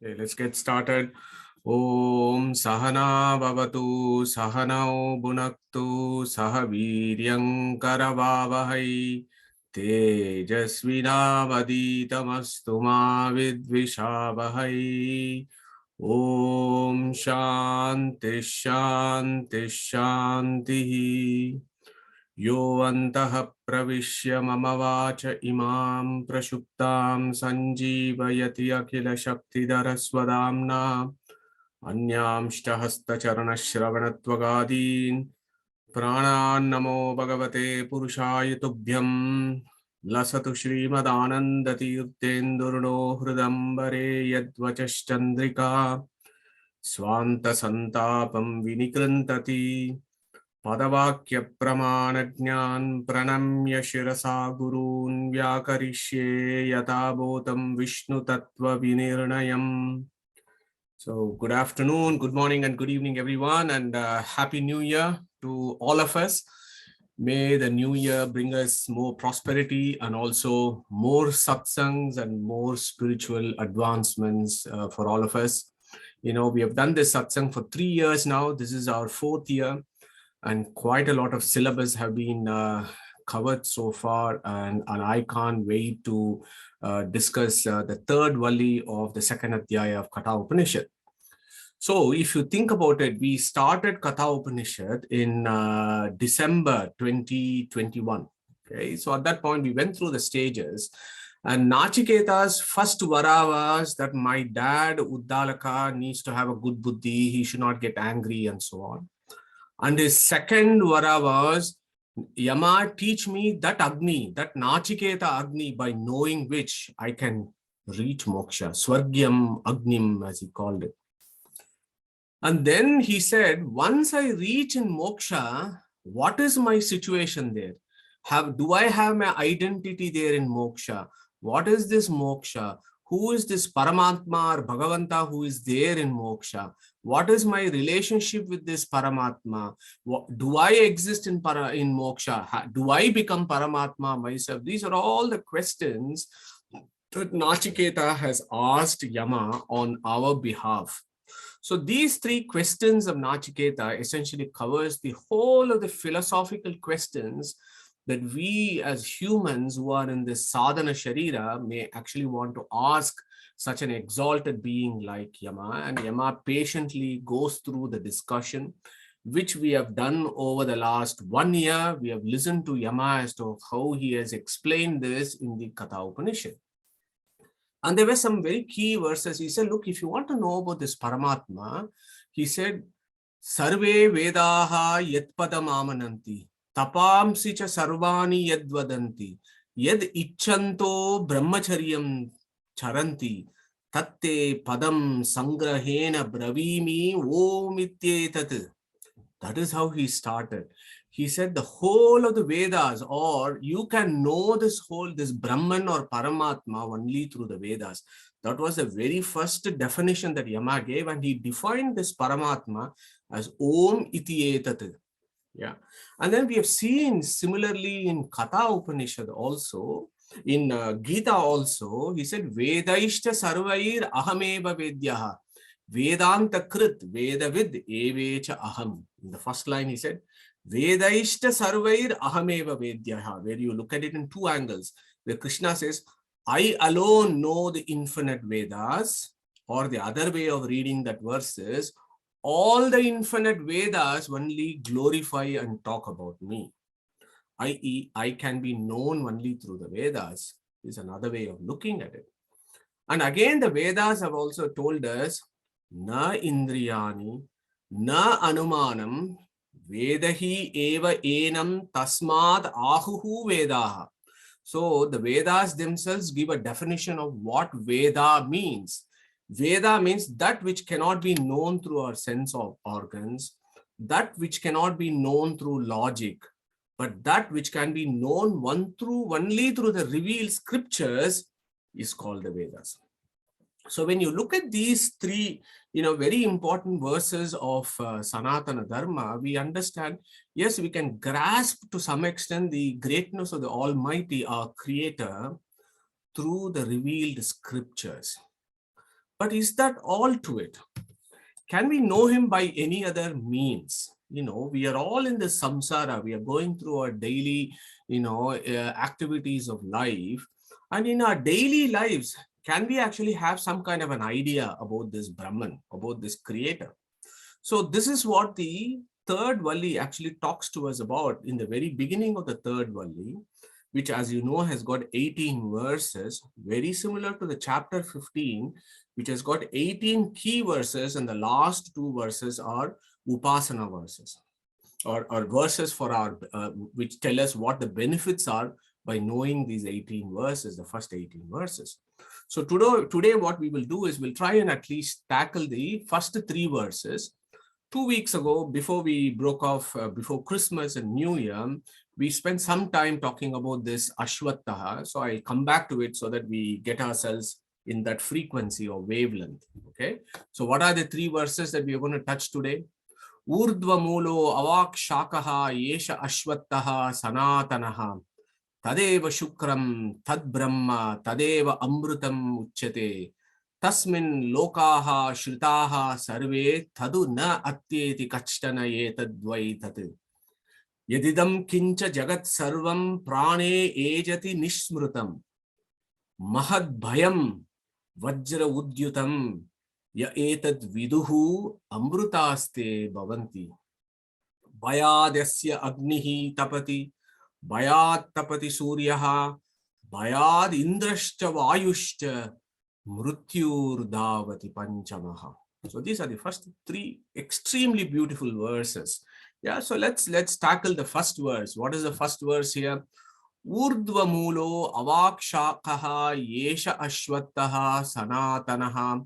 Okay, let's get started. Om Sahana Bhavatu Sahanao Bhunaktu Sahaviryam Karavavahai Tejasvinavaditamastu ma vidvishavahai. Om Shanti Shanti Shanti. Yo antah pravishya mama vacha imam prashuptam sanjeevayati akhila shaktidhara swadamna anyamshta hasta charana shravanatvagadin pranan namo bhagavate purushaya tubhyam lasatu shrimadanandati yuddendurno hrudambare yadvachaschandrika swanta santapam vinikrantati पदवाक्य प्रमाण ज्ञान प्रणम्य शिरसा गुरून् व्याकरिष्ये यथाभूतं विष्णु तत्व विनिर्णयम्. So good afternoon, good morning and good evening everyone, and happy new year to all of us. May the new year bring us more prosperity and also more satsangs and more spiritual advancements for all of us. You know, we have done this satsang for 3 years now. This is our 4th year. And quite a lot of syllabus have been covered so far, and I can't wait to discuss the third Valli of the second Adhyaya of Kata Upanishad. So if you think about it, we started Kata Upanishad in December 2021. Okay, so at that point, we went through the stages, and Nachiketa's first vara was that my dad, Uddalaka, needs to have a good buddhi, he should not get angry and so on. And his second vara was, Yama, teach me that Agni, that Nachiketa Agni, by knowing which I can reach moksha, Swargyam Agnim, as he called it. And then he said, once I reach in moksha, what is my situation there? Do I have my identity there in moksha? What is this moksha? Who is this Paramatma or Bhagavanta who is there in moksha? What is my relationship with this Paramatma? Do I exist in moksha? Do I become Paramatma myself? These are all the questions that Nachiketa has asked Yama on our behalf. So these 3 questions of Nachiketa essentially covers the whole of the philosophical questions that we as humans who are in this sadhana sharira may actually want to ask such an exalted being like Yama. And Yama patiently goes through the discussion, which we have done over the last 1 year. We have listened to Yama as to how he has explained this in the Kata Upanishad. And there were some very key verses. He said, look, if you want to know about this Paramatma, he said, Sarve Vedaha Yatpadam Amananti. Tapamsi cha sarvani yadvadanti yad icchanto brahmacharyam charanti tatte padam sangrahena bravimi om ityetat. That is how he started. He said the whole of the Vedas, or you can know this Brahman or Paramatma only through the Vedas. That was the very first definition that Yama gave, and he defined this Paramatma as Om iti etat. Yeah. And then we have seen similarly in Kata Upanishad also, in Gita also, he said, Vedaishta sarvair ahameva vedyaha. Vedanta krit vedavid evecha aham. In the first line he said, Vedaishta sarvair ahameva vedyaha, where you look at it in 2 angles, where Krishna says, I alone know the infinite Vedas, or the other way of reading that verse is, all the infinite Vedas only glorify and talk about me. I.e., I can be known only through the Vedas is another way of looking at it. And again, the Vedas have also told us, na indriyani, na anumanam, vedahi eva enam tasmad ahuhu vedaha. So the Vedas themselves give a definition of what Veda means. Veda means that which cannot be known through our sense of organs, that which cannot be known through logic, but that which can be known only through the revealed scriptures is called the Vedas. So when you look at these 3, very important verses of Sanatana Dharma, we understand, yes, we can grasp to some extent the greatness of the Almighty, our Creator, through the revealed scriptures. But is that all to it? Can we know him by any other means? We are all in the samsara. We are going through our daily, activities of life. And in our daily lives, can we actually have some kind of an idea about this Brahman, about this creator? So this is what the third Valli actually talks to us about in the very beginning of the third Valli, which, as you know, has got 18 verses, very similar to the chapter 15, which has got 18 key verses, and the last two verses are Upasana verses, or verses for our, which tell us what the benefits are by knowing these 18 verses, the first 18 verses. So today what we will do is we'll try and at least tackle the first three verses. 2 weeks ago, before we broke off, before Christmas and New Year, we spent some time talking about this Ashwattaha. So I come back to it so that we get ourselves in that frequency or wavelength. Okay. So what are the three verses that we are going to touch today? Urdhva mulo avak shakaha yesha ashwattaha sanatanaha tadeva shukram tad brahma tadeva amrutam uchyate tasmin lokaha shritaha sarve tadu na atyeti kachtana etadvai tat yadidam kincha jagat sarvam prane ejati nishmrutam mahad bhayam vajra udyutam ya etad viduhu amrutaste bhavanti bhayadasya agnihi tapati bhayat tapati suryaha bhayad indrashcha vayushcha mrutyur davati panchamaha. So these are the first three extremely beautiful verses. Yeah, so let's tackle the first verse. What is the first verse here? Urdhva mulo avakshakaha yesha ashwattaha sanatanaha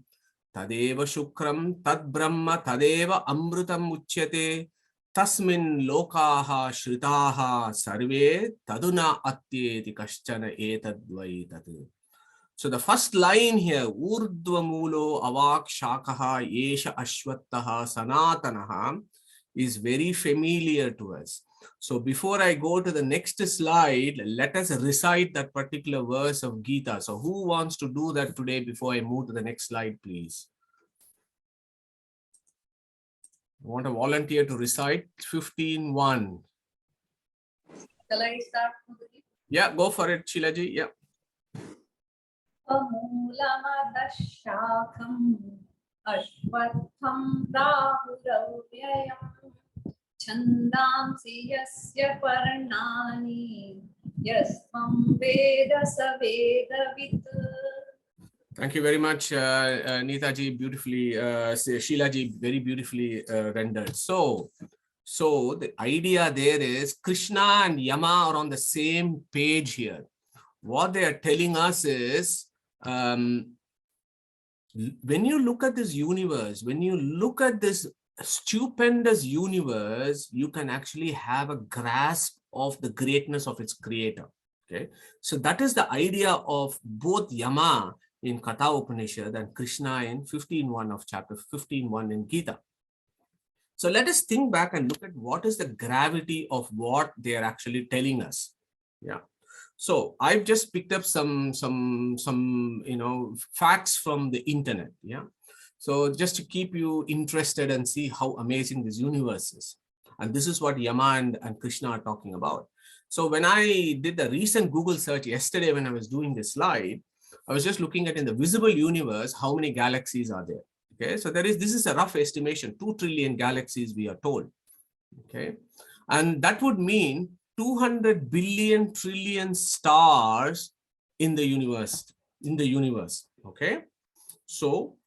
tadeva shukram tad brahma tadeva amrutam uchyate tasmin lokaha shritaha sarve taduna atyeti kaschana etadvai tat. So the first line here, Urdhva mulo avak shakaha yesha ashwattaha sanatanaha, is very familiar to us. So before I go to the next slide, let us recite that particular verse of Gita. So who wants to do that today before I move to the next slide, please? I want a volunteer to recite 15:1. Shall I start? Yeah, go for it, Shilaji. Yeah. Amulamadashakam ashwatham rahuravayam chandamsi yasya parnani yasvam veda savedavit. Thank you very much, Neetaji, beautifully, Sheilaji, very beautifully rendered. So the idea there is Krishna and Yama are on the same page here. What they are telling us is, when you look at this universe, when you look at this stupendous universe, you can actually have a grasp of the greatness of its creator. Okay, so that is the idea of both Yama in Kata Upanishad and Krishna in 15:1 of chapter 15:1 in Gita. So let us think back and look at what is the gravity of what they are actually telling us. Yeah. So I've just picked up some facts from the internet. Yeah. So just to keep you interested and see how amazing this universe is. And this is what Yama and Krishna are talking about. So when I did the recent Google search yesterday, when I was doing this slide, I was just looking at in the visible universe, how many galaxies are there? Okay, so this is a rough estimation, 2 trillion galaxies we are told. Okay, and that would mean 200 billion trillion stars in the universe, okay? So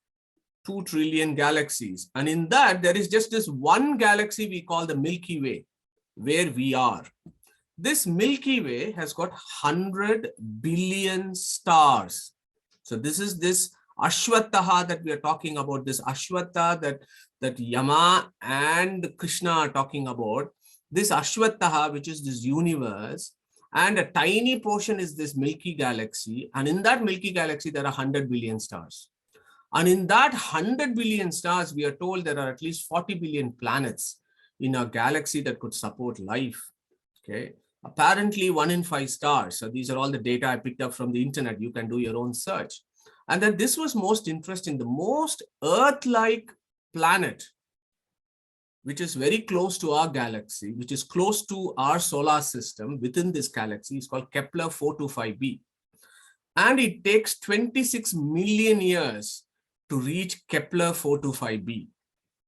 2 trillion galaxies. And in that, there is just this one galaxy we call the Milky Way, where we are. This Milky Way has got 100 billion stars. So this is this Ashwattaha that we are talking about, this Ashwatta that Yama and Krishna are talking about. This Ashwattaha, which is this universe, and a tiny portion is this Milky Galaxy. And in that Milky Galaxy, there are 100 billion stars. And in that 100 billion stars, we are told there are at least 40 billion planets in a galaxy that could support life. Okay. Apparently 1 in 5 stars. So these are all the data I picked up from the internet. You can do your own search. And then this was most interesting. The most Earth-like planet, which is very close to our galaxy, which is close to our solar system within this galaxy, is called Kepler 425b. And it takes 26 million years to reach Kepler 425b.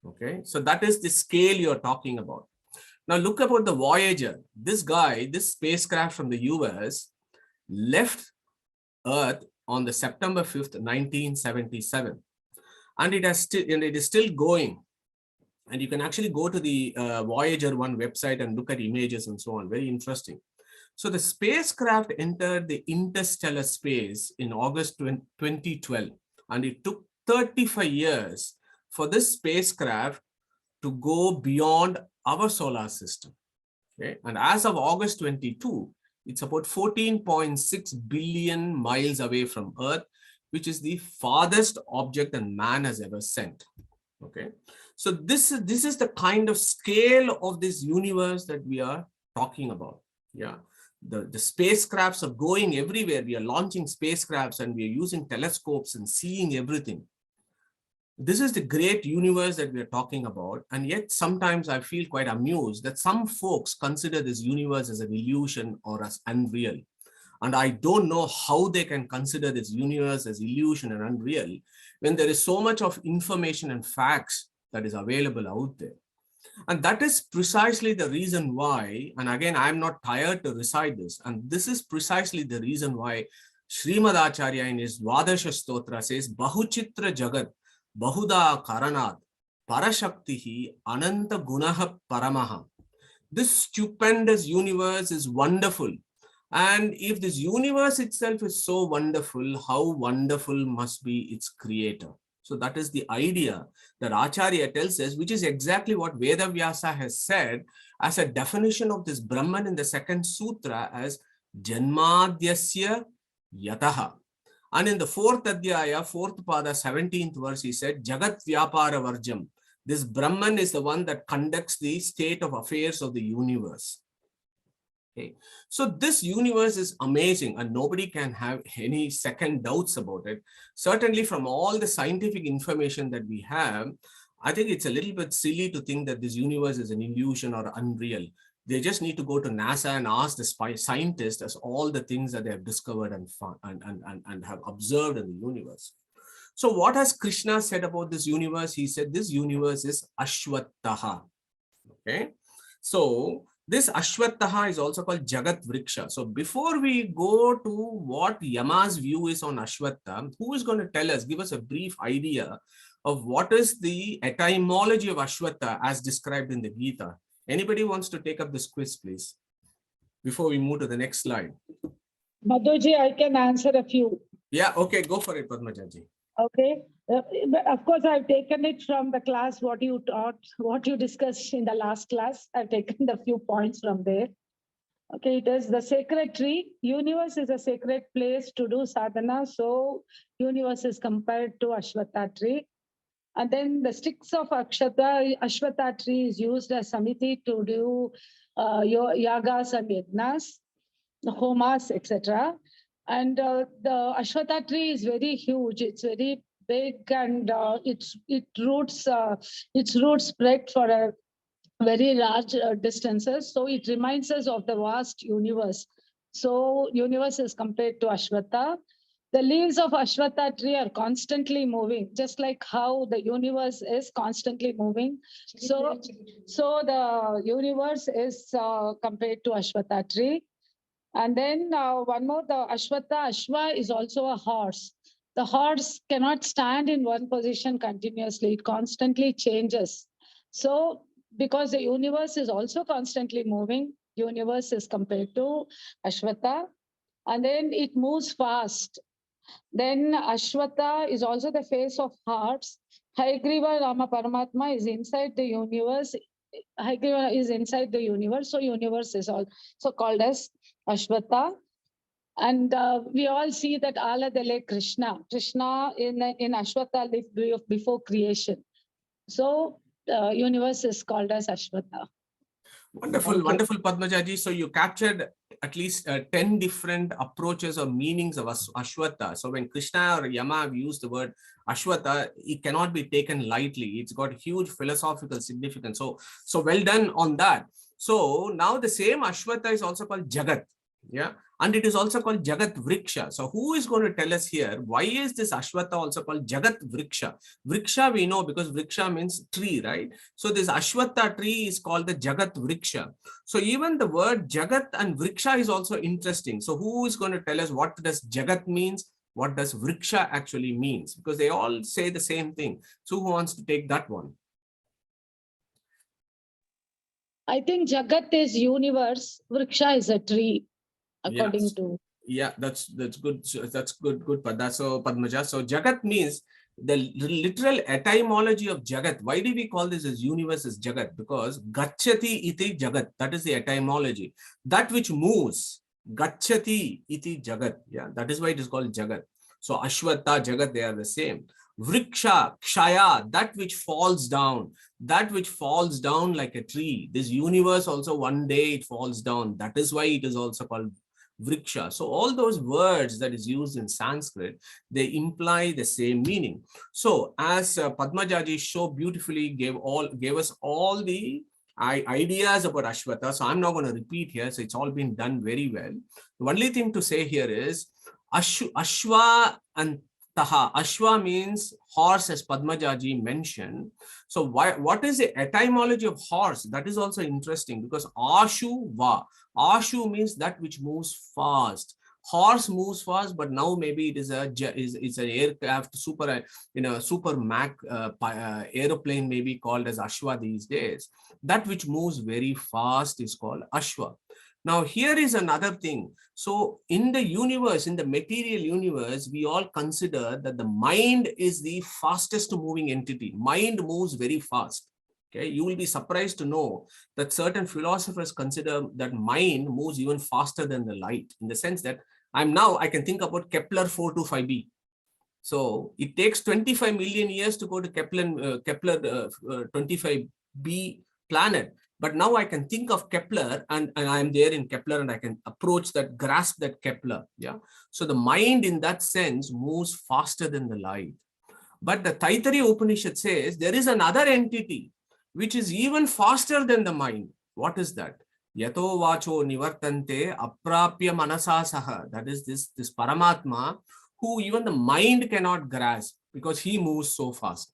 Okay, so that is the scale you're talking about. Now look about the Voyager. This guy, this spacecraft from the US, left Earth on the September 5th, 1977. And it is still going. And you can actually go to the Voyager 1 website and look at images and so on. Very interesting. So the spacecraft entered the interstellar space in August 2012. And it took 35 years for this spacecraft to go beyond our solar system. Okay? And as of August 22, it's about 14.6 billion miles away from Earth, which is the farthest object that man has ever sent. Okay, so this is the kind of scale of this universe that we are talking about. Yeah, the spacecrafts are going everywhere. We are launching spacecrafts and we are using telescopes and seeing everything. This is the great universe that we are talking about. And yet sometimes I feel quite amused that some folks consider this universe as an illusion or as unreal. And I don't know how they can consider this universe as illusion and unreal when there is so much of information and facts that is available out there. And that is precisely the reason why, and again, I'm not tired to recite this, and this is precisely the reason why Srimad Acharya in his Dvadasha Stotra says, Bahuchitra Jagat, Bahuda Karanat, Parashaktihi, Ananta Gunaha Paramaha. This stupendous universe is wonderful. And if this universe itself is so wonderful, how wonderful must be its creator? So that is the idea that Acharya tells us, which is exactly what Veda Vyasa has said as a definition of this Brahman in the second sutra as Janmadhyasya Yataha. And in the fourth Adhyaya, fourth Pada, 17th verse, he said, Jagat Vyapara Varjam. This Brahman is the one that conducts the state of affairs of the universe. Okay. So this universe is amazing and nobody can have any second doubts about it. Certainly from all the scientific information that we have, I think it's a little bit silly to think that this universe is an illusion or unreal. They just need to go to NASA and ask the scientists as all the things that they have discovered and found and have observed in the universe. So what has Krishna said about this universe? He said this universe is Ashwataha. Okay. So this Ashwataha is also called Jagat Vriksha. So before we go to what Yama's view is on Ashwatha, who is going to tell us, give us a brief idea of what is the etymology of Ashwatha as described in the Gita? Anybody wants to take up this quiz, please, before we move to the next slide? Madhuji, I can answer a few. Yeah, okay, go for it, Padmajaji. Okay. Of course, I've taken it from the class, what you taught, what you discussed in the last class. I've taken the few points from there. Okay, it is the sacred tree. Universe is a sacred place to do sadhana. So universe is compared to Ashwatha tree. And then the sticks of Ashwatha tree is used as samiti to do yagas and yajnas, homas, etc. And the Ashwatha tree is very huge. It's very big, and its roots spread for a very large distances. So it reminds us of the vast universe. So universe is compared to Ashwatha. The leaves of Ashwatha tree are constantly moving, just like how the universe is constantly moving. So the universe is compared to Ashwatha tree. And then one more, the Ashwatha, Ashwa is also a horse. The horse cannot stand in one position continuously. It constantly changes. So because the universe is also constantly moving, universe is compared to Ashwatha. And then it moves fast. Then Ashwatha is also the face of hearts. Hayagriva Rama Paramatma is inside the universe. Hayagriva is inside the universe. So universe is also called as Ashwatha. And we all see that Ala Dele Krishna. Krishna in Ashwatha lived before creation. So the universe is called as Ashwatha. Wonderful, wonderful, Padmajaji. So you captured at least 10 different approaches or meanings of Ashwata. So when Krishna or Yama have used the word Ashwata, it cannot be taken lightly. It's got huge philosophical significance. So well done on that. So now the same Ashwata is also called Jagat. Yeah. And it is also called Jagat Vriksha. So who is going to tell us here, why is this Ashwata also called Jagat Vriksha? Vriksha we know because Vriksha means tree, right? So this Ashwata tree is called the Jagat Vriksha. So even the word Jagat and Vriksha is also interesting. So who is going to tell us what does Jagat means? What does Vriksha actually means? Because they all say the same thing. So who wants to take that one? I think Jagat is universe, Vriksha is a tree, according Yes. to. Yeah, that's good. That's good, Padma. So Padmaja. So Jagat means the literal etymology of Jagat. Why do we call this as universe as Jagat? Because Gacchati iti Jagat. That is the etymology. That which moves. Gacchati iti Jagat. Yeah, that is why it is called Jagat. So Ashwata, Jagat, they are the same. Vriksha, Kshaya, that which falls down. That which falls down like a tree. This universe also one day it falls down. That is why it is also called Vriksha. So all those words that is used in Sanskrit, they imply the same meaning. So as Padmajaji so beautifully gave us all the ideas about Ashwata, so I'm not going to repeat here. So it's all been done very well. The only thing to say here is Ashwa and Taha. Ashwa means horse, as Padmajaji mentioned. So what is the etymology of horse? That is also interesting because Ashu Va. Ashu means that which moves fast. Horse moves fast, but now maybe it is it's an aircraft, super Mac aeroplane, maybe called as Ashwa these days. That which moves very fast is called Ashwa. Now here is another thing. So in the universe, in the material universe, we all consider that the mind is the fastest moving entity. Mind moves very fast. Okay, you will be surprised to know that certain philosophers consider that mind moves even faster than the light, in the sense that I can think about Kepler 425b. So it takes 25 million years to go to Kepler 25b planet. But now I can think of Kepler and I'm there in Kepler and I can grasp that Kepler. Yeah. So the mind in that sense moves faster than the light. But the Taittiriya Upanishad says there is another entity which is even faster than the mind. What is that? Yato vacho nivartante aprapya manasa saha. That is this Paramatma who even the mind cannot grasp because he moves so fast.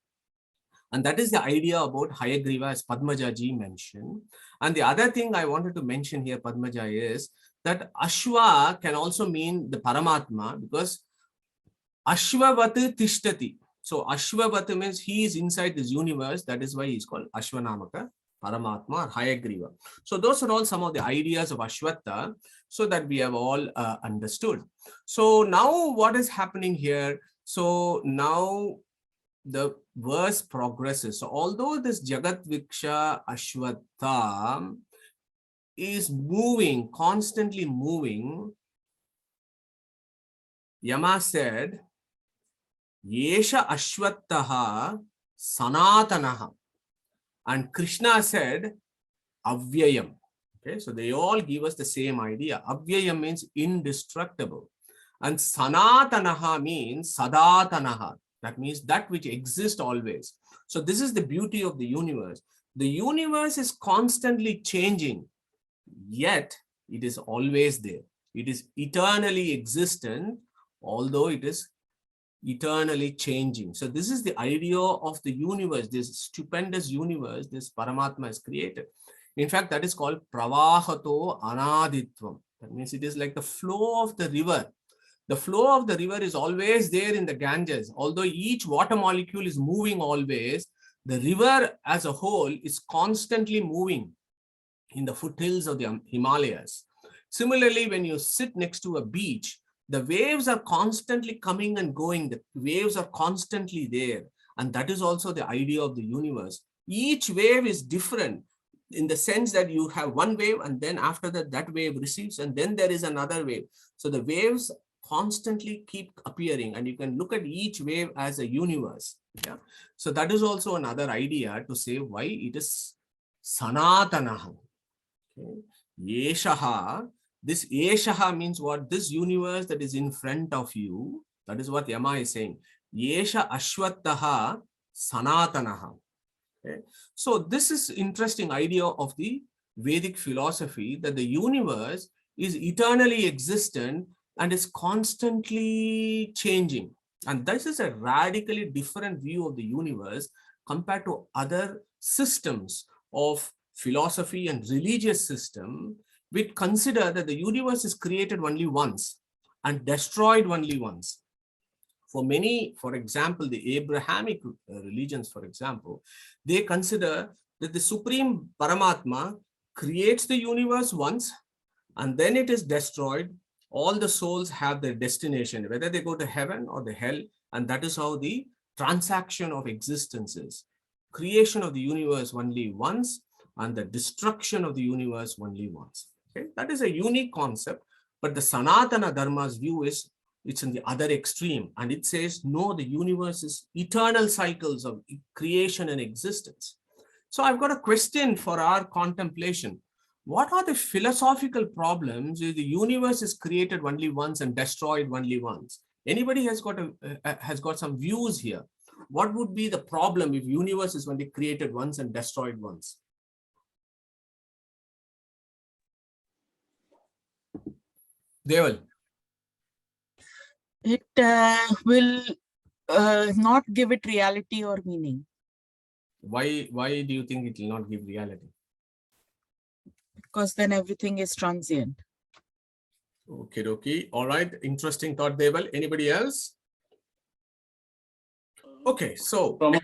And that is the idea about Hayagriva, as Padmajaji mentioned. And the other thing I wanted to mention here, Padmaja, is that Ashwa can also mean the Paramatma because Ashwavat Tishtati. So Ashwavat means he is inside this universe. That is why he is called Ashwanamaka, Paramatma, or Hayagriva. So those are all some of the ideas of Ashwata, so that we have all understood. So now what is happening here? So now the verse progresses. So although this Jagat Viksha Ashwata is moving, constantly moving, Yama said, Yesha Ashwataha Sanatanaha. And Krishna said, Avyayam. Okay, so they all give us the same idea. Avyayam means indestructible. And Sanatanaha means Sadatanaha. That means that which exists always. So this is the beauty of the universe. The universe is constantly changing, yet it is always there. It is eternally existent, although it is eternally changing. So this is the idea of the universe, this stupendous universe this Paramatma has created. In fact, that is called Pravahato Anaditvam. That means it is like the flow of the river. The flow of the river is always there in the Ganges. Although each water molecule is moving always, the river as a whole is constantly moving in the foothills of the Himalayas. Similarly, when you sit next to a beach, the waves are constantly coming and going. The waves are constantly there. And that is also the idea of the universe. Each wave is different in the sense that you have one wave and then after that, that wave receives and then there is another wave. So the waves constantly keep appearing and you can look at each wave as a universe. Yeah. So that is also another idea to say why it is Sanatanaha. Okay. Yeshaha This Eshaha means what? This universe that is in front of you. That is what Yama is saying. Yesha Ashwattaha Sanatanaha. Okay. So this is interesting idea of the Vedic philosophy, that the universe is eternally existent and is constantly changing. And this is a radically different view of the universe compared to other systems of philosophy and religious system, which consider that the universe is created only once and destroyed only once. For many, for example, the Abrahamic religions, for example, they consider that the Supreme Paramatma creates the universe once and then it is destroyed. All the souls have their destination, whether they go to heaven or the hell, and that is how the transaction of existence is. Creation of the universe only once and the destruction of the universe only once. Okay? That is a unique concept, but the Sanatana Dharma's view is it's in the other extreme, and it says no, the universe is eternal cycles of creation and existence. So I've got a question for our contemplation. What are the philosophical problems if the universe is created only once and destroyed only once? Anybody has got some views here? What would be the problem if universe is only created once and destroyed once? Deval. It will not give it reality or meaning. Why do you think it will not give reality? Because then everything is transient. Okay. All right. Interesting thought, Deval. Anybody else? Okay, so from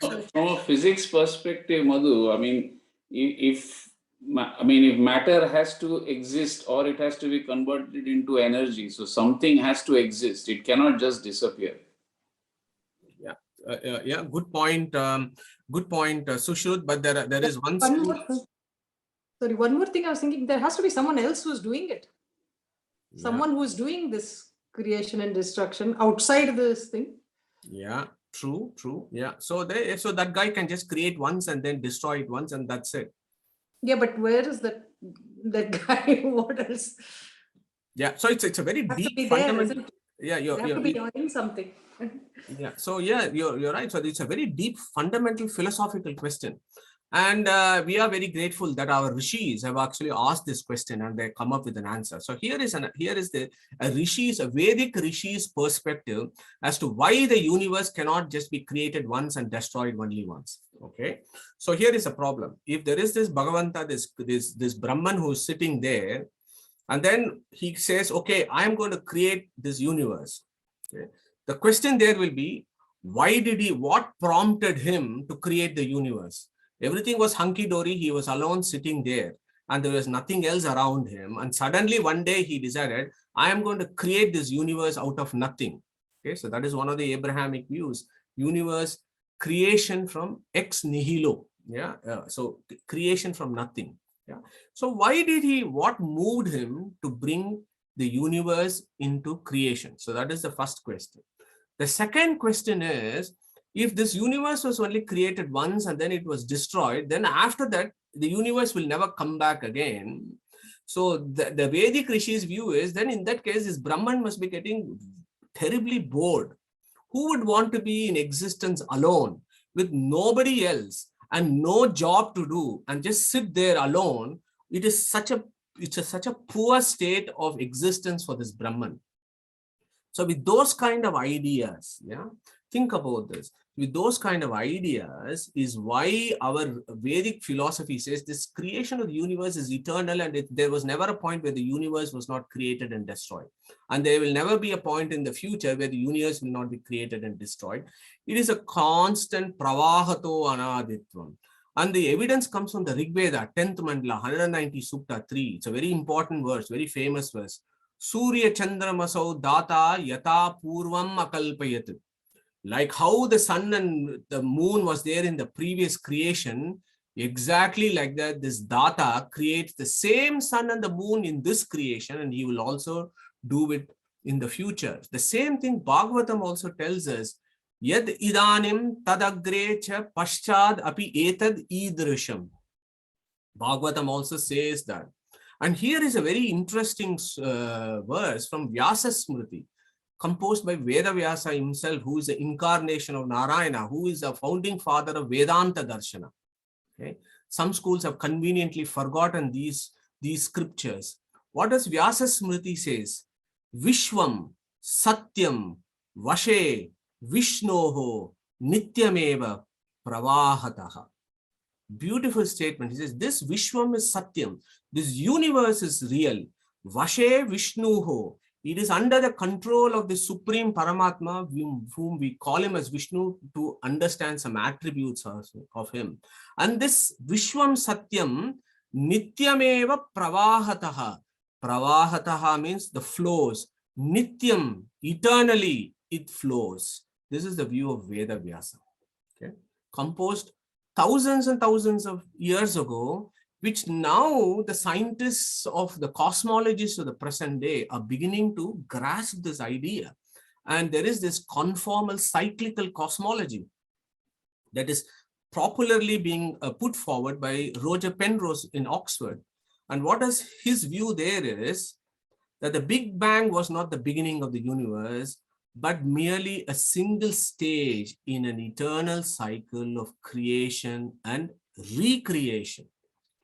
a physics perspective, Madhu, I mean, if matter has to exist or it has to be converted into energy, so something has to exist. It cannot just disappear. Yeah, good point. Good point, Sushruth. But there is one. One more thing I was thinking, there has to be someone else who's doing it. Someone who's doing this creation and destruction outside this thing. Yeah, true. Yeah. So that guy can just create once and then destroy it once, and that's it. Yeah, but where is that guy? What else? Yeah. So it's a very deep fundamental. Yeah, you have to be doing something. Yeah. So yeah, you're right. So it's a very deep fundamental philosophical question. And we are very grateful that our rishis have actually asked this question and they come up with an answer. So here is a Vedic rishis perspective as to why the universe cannot just be created once and destroyed only once. Okay. So here is a problem. If there is this Bhagavanta, this Brahman who is sitting there, and then he says, okay, I am going to create this universe. Okay. The question there will be, what prompted him to create the universe? Everything was hunky-dory. He was alone sitting there and there was nothing else around him. And suddenly one day he decided, I am going to create this universe out of nothing. Okay, so that is one of the Abrahamic views. Universe creation from ex nihilo. Yeah, so creation from nothing. Yeah. So what moved him to bring the universe into creation? So that is the first question. The second question is, if this universe was only created once and then it was destroyed, then after that, the universe will never come back again. So the Vedic Rishi's view is, then in that case, this Brahman must be getting terribly bored. Who would want to be in existence alone with nobody else and no job to do and just sit there alone? It's such a poor state of existence for this Brahman. So with those kind of ideas, think about this. With those kind of ideas is why our Vedic philosophy says this creation of the universe is eternal, and there was never a point where the universe was not created and destroyed. And there will never be a point in the future where the universe will not be created and destroyed. It is a constant pravahato anaditvam. And the evidence comes from the Rig Veda, 10th mandala, 190 Sukta 3. It's a very important verse, very famous verse. Surya Chandramasau Data Yata Purvam Akalpayat. Like how the sun and the moon was there in the previous creation, exactly like that, this Data creates the same sun and the moon in this creation, and he will also do it in the future. The same thing Bhagavatam also tells us, Yad idanim tadagre cha paschad api etad idrisham. Bhagavatam also says that. And here is a very interesting verse from Vyasa Smriti, composed by Veda Vyasa himself, who is the incarnation of Narayana, who is the founding father of Vedanta Darshana. Okay? Some schools have conveniently forgotten these scriptures. What does Vyasa Smriti says? Vishwam Satyam Vashe Vishnoho Nityameva Pravahataha. Beautiful statement. He says, this Vishwam is Satyam. This universe is real. Vashe Vishnuho. It is under the control of the Supreme Paramatma, whom we call him as Vishnu to understand some attributes of him. And this Vishwam Satyam Nityameva Pravahataha. Pravahataha means the flows. Nityam, eternally it flows. This is the view of Veda Vyasa. Okay? Composed thousands and thousands of years ago, which now the scientists of the cosmologists of the present day are beginning to grasp this idea. And there is this conformal cyclical cosmology that is popularly being put forward by Roger Penrose in Oxford. And what is his view there is that the Big Bang was not the beginning of the universe, but merely a single stage in an eternal cycle of creation and recreation.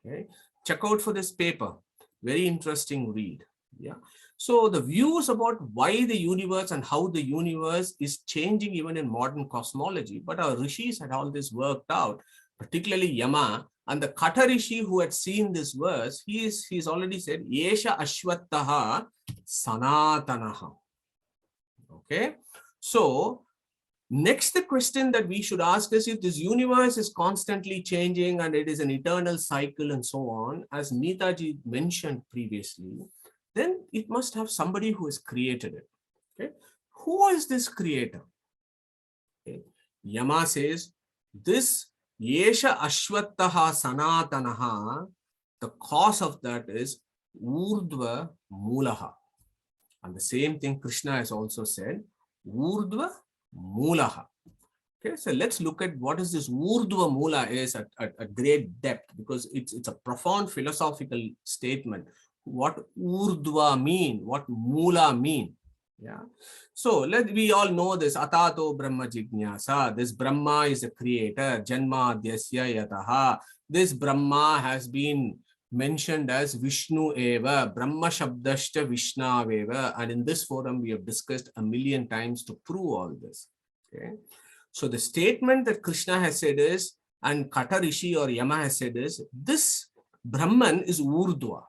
Okay? Check out for this paper. Very interesting read. Yeah. So the views about why the universe and how the universe is changing even in modern cosmology, but our rishis had all this worked out, particularly Yama and the Kata Rishi who had seen this verse. He's already said, Yesha Ashwattaha Sanatanaha. Okay, so next the question that we should ask is, if this universe is constantly changing and it is an eternal cycle and so on, as Neetaji mentioned previously, then it must have somebody who has created it. Okay, who is this creator? Okay. Yama says, this Yesha Ashwattaha Sanatanaha, the cause of that is Urdhva Mulaha. And the same thing Krishna has also said, Urdhva Mulaha. Okay, so let's look at what is this Urdhva Mula is at great depth, because it's a profound philosophical statement. What Urdhva mean? What Mula mean? Yeah. So we all know this Atato Brahma Jignasa. This Brahma is the creator. Janma Adyasya Yataha. This Brahma has been mentioned as Vishnu Eva, Brahma Shabdashta Vishnaveva, and in this forum we have discussed a million times to prove all this. Okay, so the statement that Krishna has said is, and Kata Rishi or Yama has said is, this Brahman is Urdhva.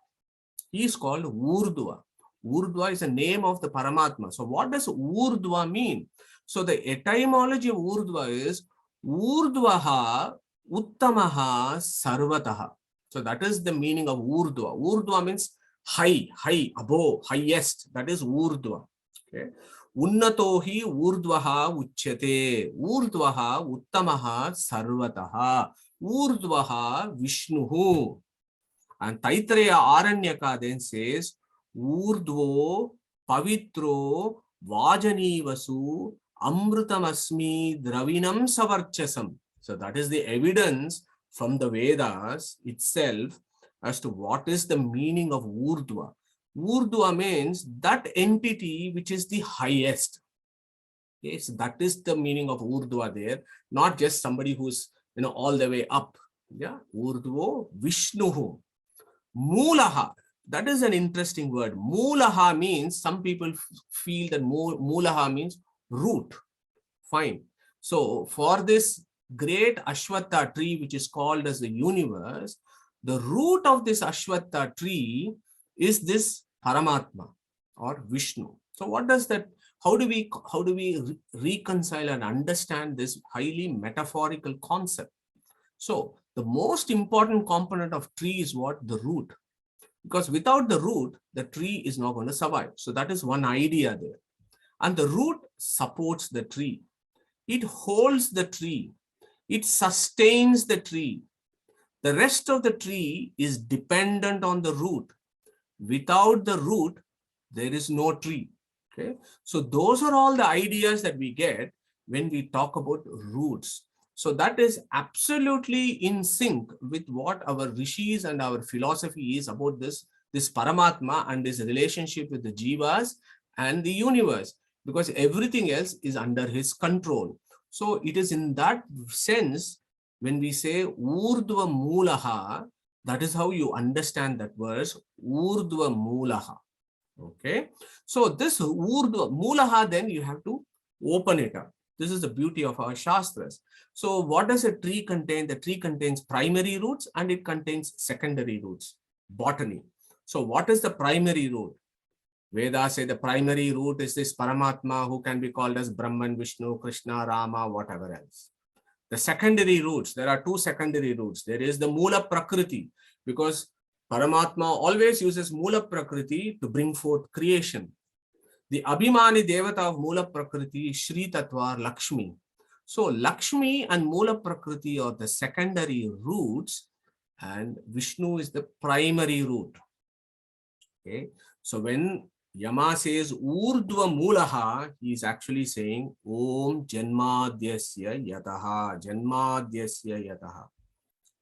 He is called Urdhva. Urdhva is the name of the Paramatma. So what does Urdhva mean? So the etymology of Urdhva is Urdhvaha Uttamaha Sarvataha. So that is the meaning of Urdhva. Urdhva means high, above, highest. That is Urdhva. Okay. Unnatohi Urdhvaha Uchyate. Urdhvaha Uttamaha Sarvataha. Urdhvaha Vishnuhu. And Taitreya Aranyaka then says, Urdhvo Pavitro Vajanivasu Amrutamasmi Dravinam Savarchasam. So that is the evidence from the Vedas itself as to what is the meaning of Urdhva. Urdhva means that entity which is the highest. Okay, so that is the meaning of Urdhva there, not just somebody who's all the way up. Yeah, Urdhvo Vishnuhu. Mulaha. That is an interesting word. Mulaha means, some people feel that Mulaha means root. Fine. So for this great Ashwattha tree, which is called as the universe, the root of this Ashwattha tree is this Paramatma or Vishnu. So what does that, how do we reconcile and understand this highly metaphorical concept? So the most important component of tree is what? The root. Because without the root, the tree is not going to survive. So that is one idea there. And the root supports the tree. It holds the tree. It sustains the tree. The rest of the tree is dependent on the root. Without the root, there is no tree. Okay. So those are all the ideas that we get when we talk about roots. So that is absolutely in sync with what our rishis and our philosophy is about this this Paramatma and his relationship with the Jivas and the universe, because everything else is under his control. So it is in that sense, when we say Urdhva Mulaha, that is how you understand that verse, Urdhva Mulaha. Okay. So this Urdhva Mulaha, then you have to open it up. This is the beauty of our Shastras. So what does a tree contain? The tree contains primary roots and it contains secondary roots, botany. So what is the primary root? Vedas say the primary root is this Paramatma, who can be called as Brahman, Vishnu, Krishna, Rama, whatever else. The secondary roots, there are two secondary roots. There is the Mula Prakriti, because Paramatma always uses Mula Prakriti to bring forth creation. The Abhimani Devata of Mula Prakriti is Shri Tattva, Lakshmi. So Lakshmi and Mula Prakriti are the secondary roots, and Vishnu is the primary root. Okay. So when Yama says Urdhva Mulaha, he is actually saying Om Janmadhyasya Yataha, Janmadhyasya Yataha.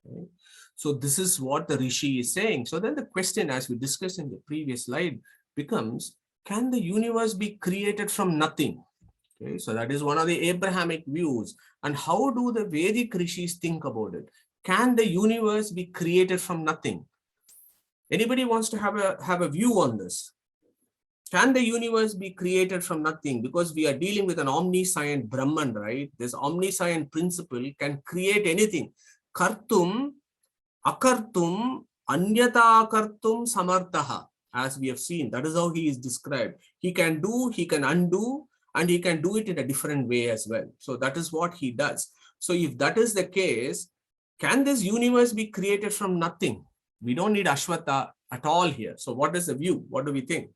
Okay. So this is what the Rishi is saying. So then the question, as we discussed in the previous slide, becomes, can the universe be created from nothing? Okay. So that is one of the Abrahamic views. And how do the Vedic Rishis think about it? Can the universe be created from nothing? Anybody wants to have a view on this? Can the universe be created from nothing? Because we are dealing with an omniscient Brahman, right? This omniscient principle can create anything. Kartum, akartum, anyata kartum samartaha, as we have seen. That is how he is described. He can do, he can undo, and he can do it in a different way as well. So that is what he does. So if that is the case, can this universe be created from nothing? We don't need Ashwata at all here. So what is the view? What do we think?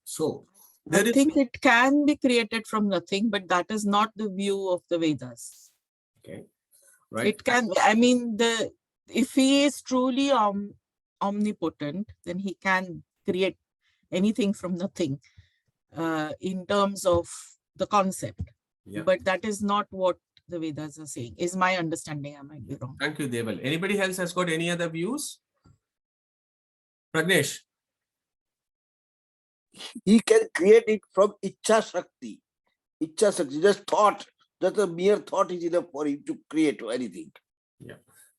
So I think it can be created from nothing, but that is not the view of the Vedas. Okay, right. It can, I mean, if he is truly omnipotent, then he can create anything from nothing in terms of the concept. Yeah. But that is not what the Vedas are saying, is my understanding. I might be wrong. Thank you, Deval. Anybody else has got any other views? Pragnesh. He can create it from Ichha Shakti. Ichha Shakti, just thought, just a mere thought is enough for him to create anything. Yeah,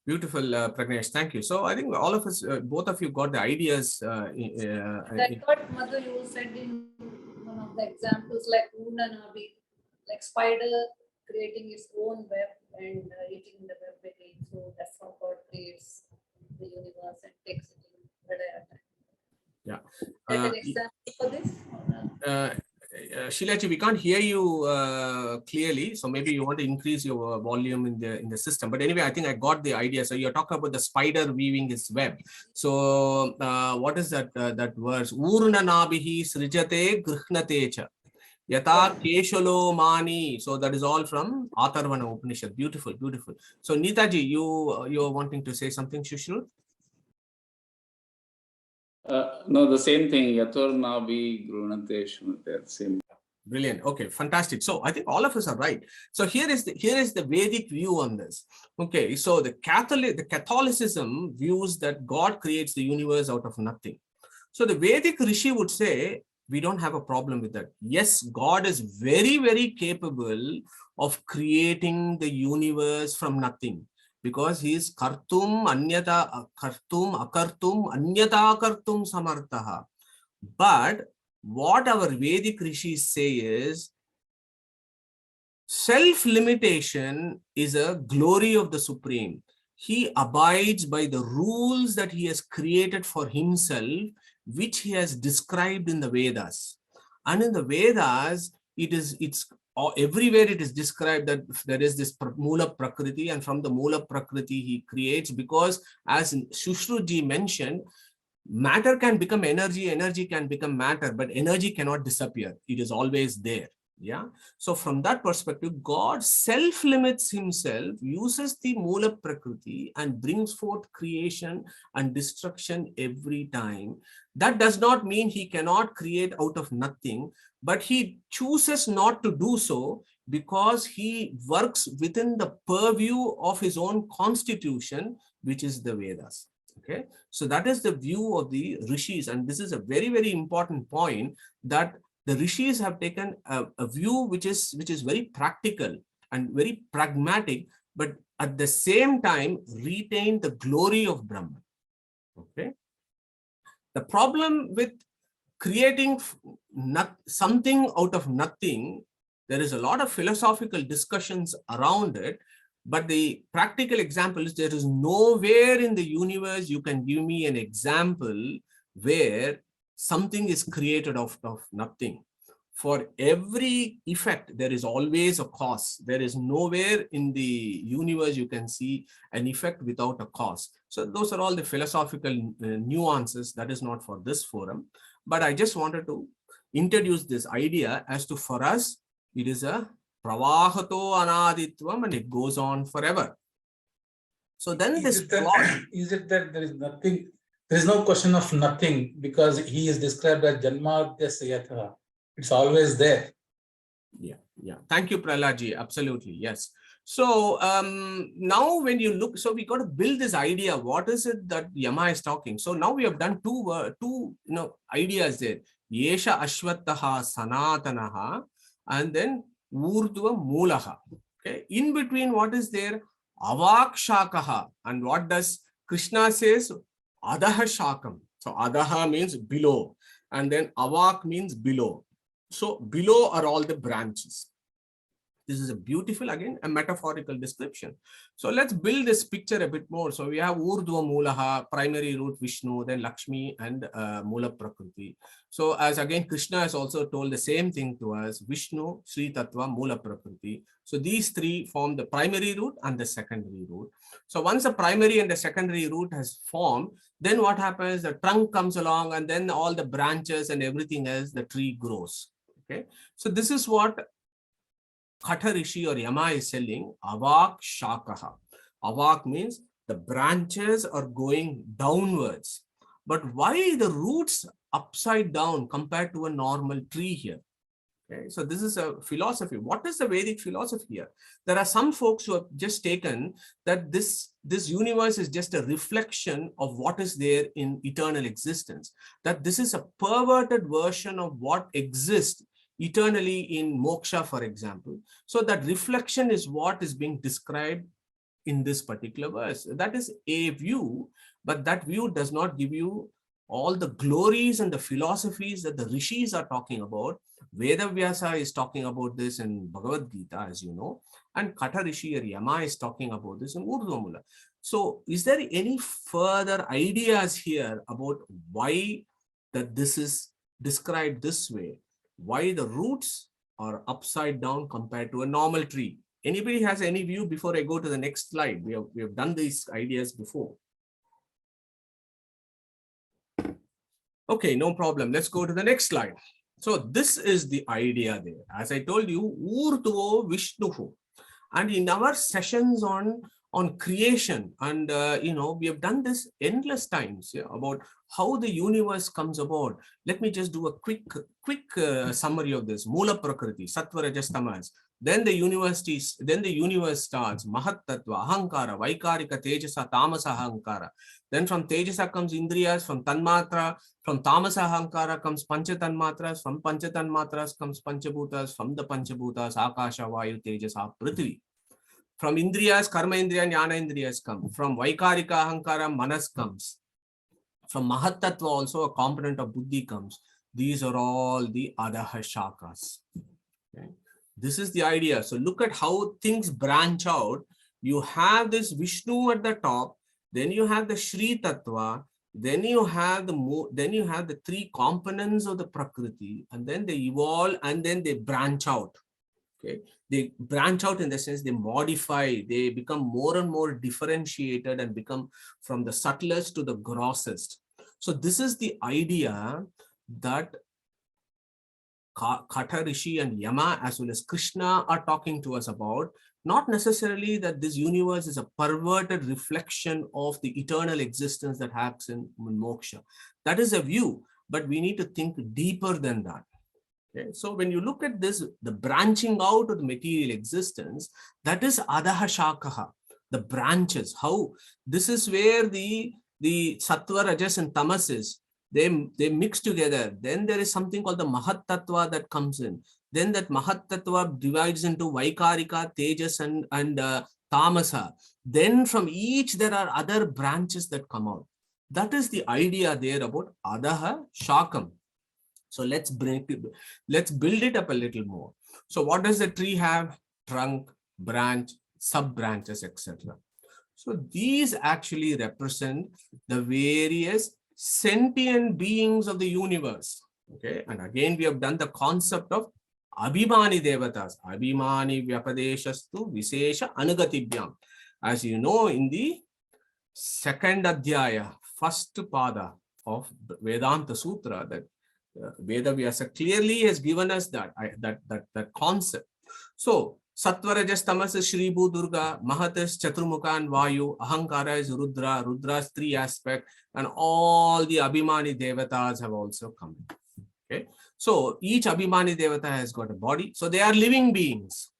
beautiful, Pragnesh. Thank you. So I think all of us, both of you got the ideas. That's what Madhu, you said in one of the examples, like Unanabi, like spider creating its own web and eating the web again. So that's how God creates the universe and takes it in Veda. Yeah. That an example for this? Shilaji, we can't hear you clearly, so maybe you want to increase your volume in the system. But anyway, I think I got the idea. So you're talking about the spider weaving its web. So what is that that verse? Urnanabihi srijate grihnate cha yata keshalo mani. So that is all from Atharvana Upanishad. Beautiful, beautiful. So Neetaji, you're wanting to say something, Shushru? No, the same thing. Yatur nabi grunate shunate. Same. Brilliant. Okay, fantastic. So I think all of us are right. So here is the Vedic view on this. Okay, so the Catholicism views that God creates the universe out of nothing. So the Vedic Rishi would say, we don't have a problem with that. Yes, God is very, very capable of creating the universe from nothing, because he is kartum anyata kartum akartum anyata kartum samartaha. But what our Vedic Rishis say is, self-limitation is a glory of the Supreme. He abides by the rules that he has created for himself, which he has described in the Vedas. And in the Vedas, it's everywhere it is described that there is this Mula Prakriti, and from the Mula Prakriti he creates, because as Shushruji mentioned, matter can become energy, energy can become matter, but energy cannot disappear. It is always there. Yeah. So from that perspective, God self-limits himself, uses the Mula Prakriti and brings forth creation and destruction every time. That does not mean he cannot create out of nothing, but he chooses not to do so because he works within the purview of his own constitution, which is the Vedas. Okay. So that is the view of the Rishis. And this is a very, very important point, that the Rishis have taken a view which is very practical and very pragmatic, but at the same time retain the glory of Brahman. Okay. The problem with creating something out of nothing, there is a lot of philosophical discussions around it, but the practical example is there is nowhere in the universe you can give me an example where something is created out of nothing. For every effect, there is always a cause. There is nowhere in the universe you can see an effect without a cause. So those are all the philosophical nuances. That is not for this forum. But I just wanted to introduce this idea as to, for us, it is a pravahato anaditvam and it goes on forever. So then Is it that there is nothing, there is no question of nothing, because he is described as Janmadhyasya Yatha. It's always there. Yeah, yeah. Thank you, Praladji. Absolutely, yes. So now when you look, so we got to build this idea. What is it that Yama is talking? So now we have done two ideas there. Yesha Ashwataha Sanatanaha and then Urdhva Mulaha. Okay. In between, what is there? Avak Shakaha. And what does Krishna says? Adaha Shakam. So Adaha means below. And then Avak means below. So below are all the branches. This is a beautiful, again, a metaphorical description. So let's build this picture a bit more. So we have Urdhva Mulaha, primary root Vishnu, then Lakshmi and Mula Prakriti. So as again, Krishna has also told the same thing to us, Vishnu, Sri Tattva, Mula Prakriti. So these three form the primary root and the secondary root. So once the primary and the secondary root has formed, then what happens? The trunk comes along and then all the branches and everything else, the tree grows. Okay. So this is what Kata Rishi or Yama is selling, Avak Shakaha. Avak means the branches are going downwards. But why the roots upside down compared to a normal tree here? Okay, so this is a philosophy. What is the Vedic philosophy here? There are some folks who have just taken that this universe is just a reflection of what is there in eternal existence. That this is a perverted version of what exists eternally in moksha, for example. So that reflection is what is being described in this particular verse. That is a view, but that view does not give you all the glories and the philosophies that the Rishis are talking about. Veda Vyasa is talking about this in Bhagavad Gita, as you know, and Kata Rishi or Yama is talking about this in Urdhva Mula. So is there any further ideas here about why that this is described this way? Why the roots are upside down compared to a normal tree? Anybody has any view before I go to the next slide? We have done these ideas before. Okay, no problem. Let's go to the next slide. So this is the idea there. As I told you, Urdhva Vishnuhu. And in our sessions on creation, and we have done this endless times, yeah, about how the universe comes about. Let me just do a quick summary of this. Mula Prakriti, Sattva Rajas Tamas. Then the universe starts. Mahat Tattva, Ahankara, Vaikarika, Tejasa, Tamasa, Ahankara. Then from Tejasa comes Indriyas, from Tanmatra, from Tamasa Ahankara comes Pancha Tanmatras, from Pancha Tanmatras comes Panchabhutas, from the Panchabhutas, Akasha, Vayu, Tejasa, Prithvi. From Indriyas, Karma Indriya and Jnana Indriyas come. From Vaikarika Ahankara, Manas comes. From Mahat Tattva also a component of Buddhi comes. These are all the Adaha Shakas. Okay. This is the idea. So look at how things branch out. You have this Vishnu at the top, then you have the Sri Tattva, then you have the three components of the Prakriti, and then they evolve and then they branch out. Okay. They branch out in the sense they modify, they become more and more differentiated and become from the subtlest to the grossest. So this is the idea that Kata, Rishi and Yama as well as Krishna are talking to us about, not necessarily that this universe is a perverted reflection of the eternal existence that happens in moksha. That is a view, but we need to think deeper than that. Okay? So when you look at this, the branching out of the material existence, that is Adaha Shakaha, the branches. How this is where the Sattva, Rajas and Tamas is. They mix together. Then there is something called the Mahat Tattva that comes in. Then that Mahat Tattva divides into Vaikarika, Tejas and Tamasa. Then from each there are other branches that come out. That is the idea there about Adaha Shakam. So let's build it up a little more. So what does the tree have? Trunk, branch, sub branches, etc. So these actually represent the various sentient beings of the universe. Okay, and again we have done the concept of Abhimani Devatas, Abhimani Vyapadeshastu Visesha Anugatibhyam. As you know, in the second Adhyaya, first Pada of Vedanta Sutra, that Veda Vyasa clearly has given us that concept. So Sattva, Rajas, Tamas is Shri Bhu Durga, Mahat is Chaturmukha and Vayu, Ahankara is Rudra, Rudra's three aspects, and all the Abhimani Devatas have also come. Okay, so each Abhimani Devata has got a body, so they are living beings.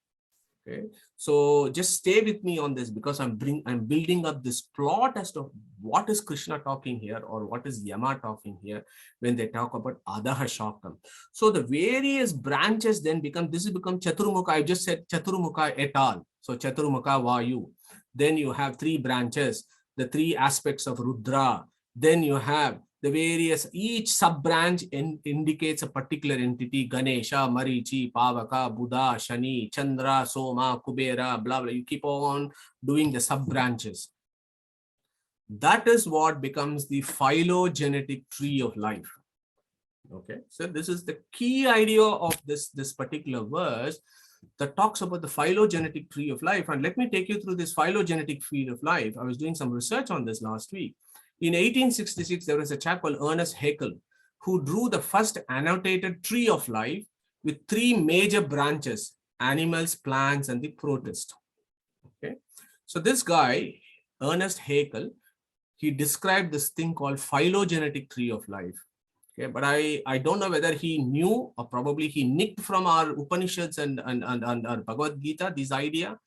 Okay, so just stay with me on this, because I'm building up this plot as to what is Krishna talking here, or what is Yama talking here when they talk about Adaha Shakam. So the various branches then become Chaturmukha. I just said Chaturmukha et al. So Chaturmukha Vayu. Then you have three branches, the three aspects of Rudra. Then you have the various, each sub-branch indicates a particular entity: Ganesha, Marichi, Pavaka, Buddha, Shani, Chandra, Soma, Kubera, blah, blah. You keep on doing the sub-branches. That is what becomes the phylogenetic tree of life. Okay, so this is the key idea of this particular verse that talks about the phylogenetic tree of life. And let me take you through this phylogenetic tree of life. I was doing some research on this last week. In 1866, there was a chap called Ernest Haeckel who drew the first annotated tree of life with three major branches: animals, plants, and the protist. Okay, so this guy, Ernest Haeckel, he described this thing called phylogenetic tree of life. Okay, but I don't know whether he knew, or probably he nicked from our Upanishads and our Bhagavad Gita this idea.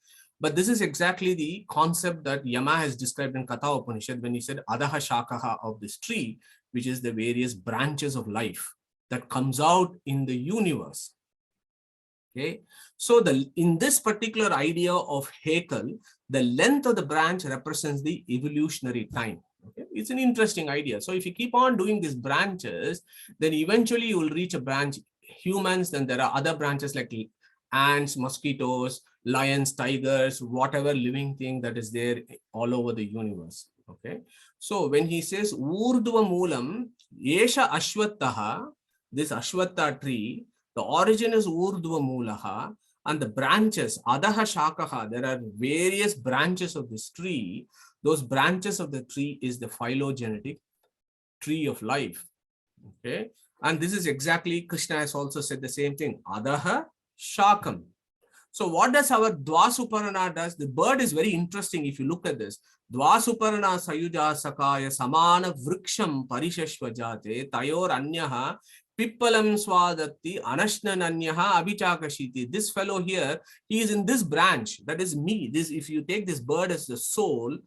But this is exactly the concept that Yama has described in Kata Upanishad when he said Adaha Shakaha of this tree, which is the various branches of life that comes out in the universe. Okay, so in this particular idea of Haeckel, the length of the branch represents the evolutionary time. Okay, it's an interesting idea. So if you keep on doing these branches, then eventually you will reach a branch, humans. Then there are other branches like ants, mosquitoes, lions, tigers, whatever living thing that is there all over the universe. Okay, so when he says Urdhva Moolam, Yesha Ashwattaha, this Ashwatta tree, the origin is Urdhva Moolaha, and the branches, Adaha Shakaha, there are various branches of this tree. Those branches of the tree is the phylogenetic tree of life. Okay, and this is exactly, Krishna has also said the same thing, Adaha Shakam. So what does our Dvasuparana does? The bird is very interesting if you look at this. Dvasuparana Sayuja Sakaya Samana Vriksham Parishashvajate Tayor Anyaha Pippalam Swadatti Anashnananyaha Abhichakashiti. This fellow here, he is in this branch. That is me. This, if you take this bird as the soul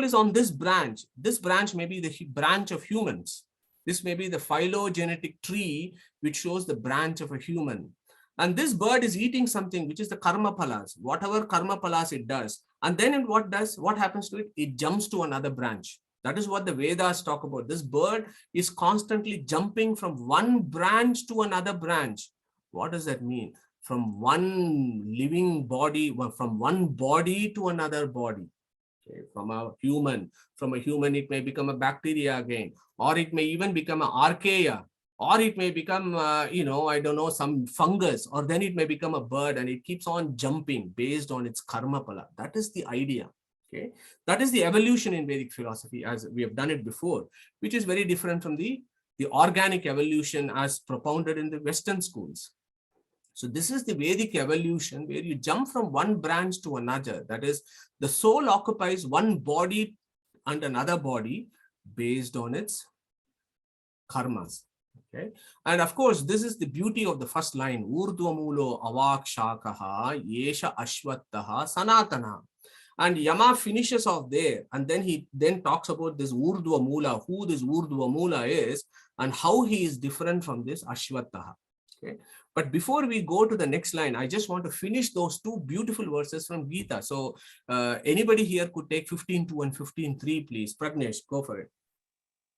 is on this branch. This branch may be the branch of humans. This may be the phylogenetic tree which shows the branch of a human. And this bird is eating something which is the karma palas, whatever karma palas it does. And then what happens to it? It jumps to another branch. That is what the Vedas talk about. This bird is constantly jumping from one branch to another branch. What does that mean? From one living body, from one body to another body. Okay. From a human it may become a bacteria again, or it may even become an archaea. Or it may become, I don't know, some fungus, or then it may become a bird, and it keeps on jumping based on its karma pala. That is the idea. Okay, that is the evolution in Vedic philosophy as we have done it before, which is very different from the the organic evolution as propounded in the Western schools. So this is the Vedic evolution where you jump from one branch to another. That is, the soul occupies one body and another body based on its karmas. Okay, and of course, this is the beauty of the first line: Urdhva Mulo Avakshakaha Yesha Ashwattaha Sanatana. And Yama finishes off there, and then he then talks about this Urdhva Mula, who this Urdhva Mula is, and how he is different from this Ashwattaha. Okay, but before we go to the next line, I just want to finish those two beautiful verses from Gita. So anybody here could take 15.2 and 15.3, please. Pragnesh, go for it.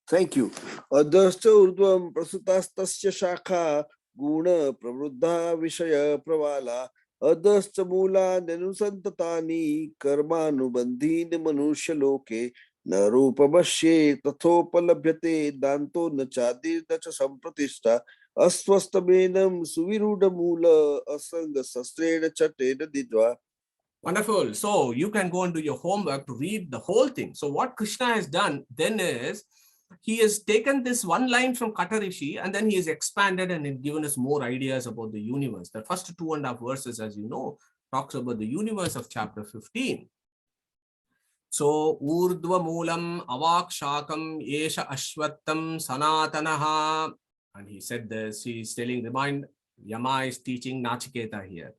Thank you. Adhascha urdhvam prasutastasya shakha guna pravruddha vishaya pravala adhascha mula nenusantatani karmanubandhin manushya loke na rupamashye tathopalabhyate danto na chadir na cha sampratishta aswastamenam suviruda mula asanga sastrena chatena didva. Wonderful. So you can go and do your homework to read the whole thing. So what Krishna has done then is, he has taken this one line from Kata Rishi and then he has expanded and given us more ideas about the universe. The first 2.5 verses, as you know, talks about the universe of chapter 15. So, Urdhva Moolam Avakshakam Yesha Ashwattam Sanatanaha. And he said this, he is telling, remind, Yama is teaching Nachiketa here.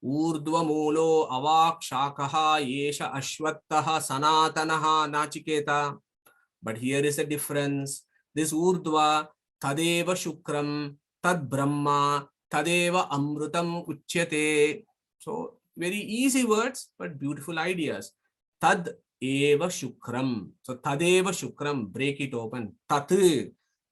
Urdhva Mulo Avakshakaha Yesha Ashwattaha Sanatanaha Nachiketa. But here is a difference. This Urdhva, Tadeva Shukram, Tad Brahma, Tadeva Amrutam Uchyate. So, very easy words, but beautiful ideas. Tad Eva Shukram. So, Tadeva Shukram, break it open. Tat,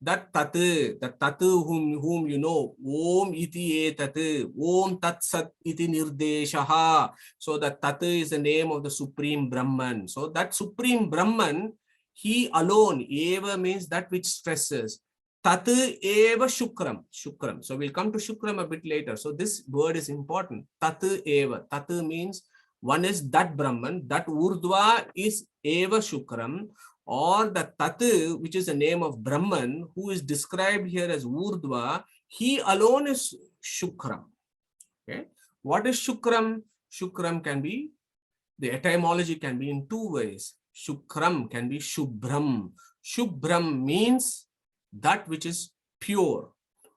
that Tatu whom you know, Om iti etat, Om tat sat iti nirdeshaha. So, that Tat is the name of the Supreme Brahman. So, that Supreme Brahman, he alone, eva means that which stresses. Tat eva shukram. Shukram. So we'll come to shukram a bit later. So this word is important. Tat eva. Tat means one is that Brahman. That Urdhva is eva shukram. Or the Tat, which is the name of Brahman, who is described here as Urdhva, he alone is shukram. Okay. What is shukram? Shukram can be, the etymology can be in two ways. Shukram can be Shubhram. Shubhram means that which is pure.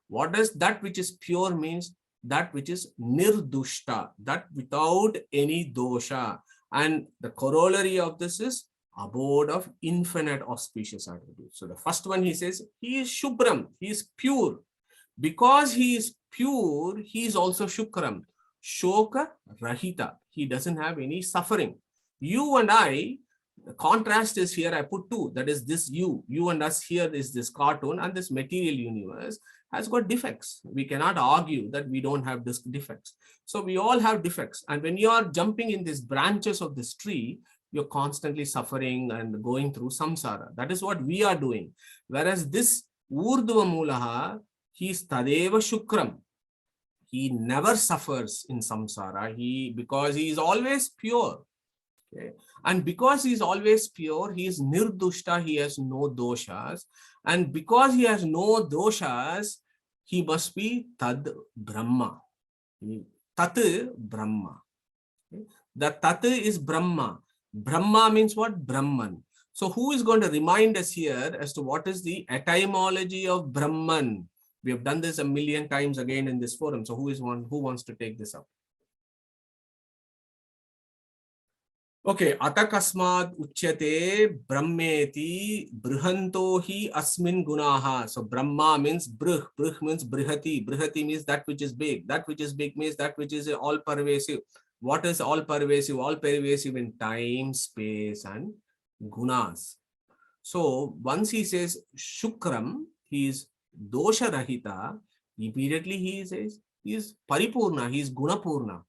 What does that which is pure means? That which is nirdushta, that without any dosha. And the corollary of this is abode of infinite auspicious attributes. So the first one, he says, he is Shubhram, he is pure. Because he is pure, he is also Shukram. Shoka Rahita, he doesn't have any suffering. You and I, the contrast is here, I put two, that is this you and us here is this cartoon, and this material universe has got defects. We cannot argue that we don't have this defects. So we all have defects. And when you are jumping in these branches of this tree, you're constantly suffering and going through samsara. That is what we are doing. Whereas this Urdhva Mulaha, he is Tadeva Shukram. He never suffers in samsara, because he is always pure. Okay. And because he is always pure, he is nirdushta, he has no doshas. And because he has no doshas, he must be Tad Brahma. Tat Brahma. Okay. The Tat is Brahma. Brahma means what? Brahman. So who is going to remind us here as to what is the etymology of Brahman? We have done this a million times again in this forum. So who wants to take this up? Okay, atakasmad uchyate brahmeti brihanto hi asmin gunaha. So Brahma means brih means brihati means that which is big. That which is big means that which is all pervasive. What is all pervasive? All pervasive in time, space, and gunas. So once he says Shukram, he is dosha rahita, immediately he says he is paripurna, he is gunapurna.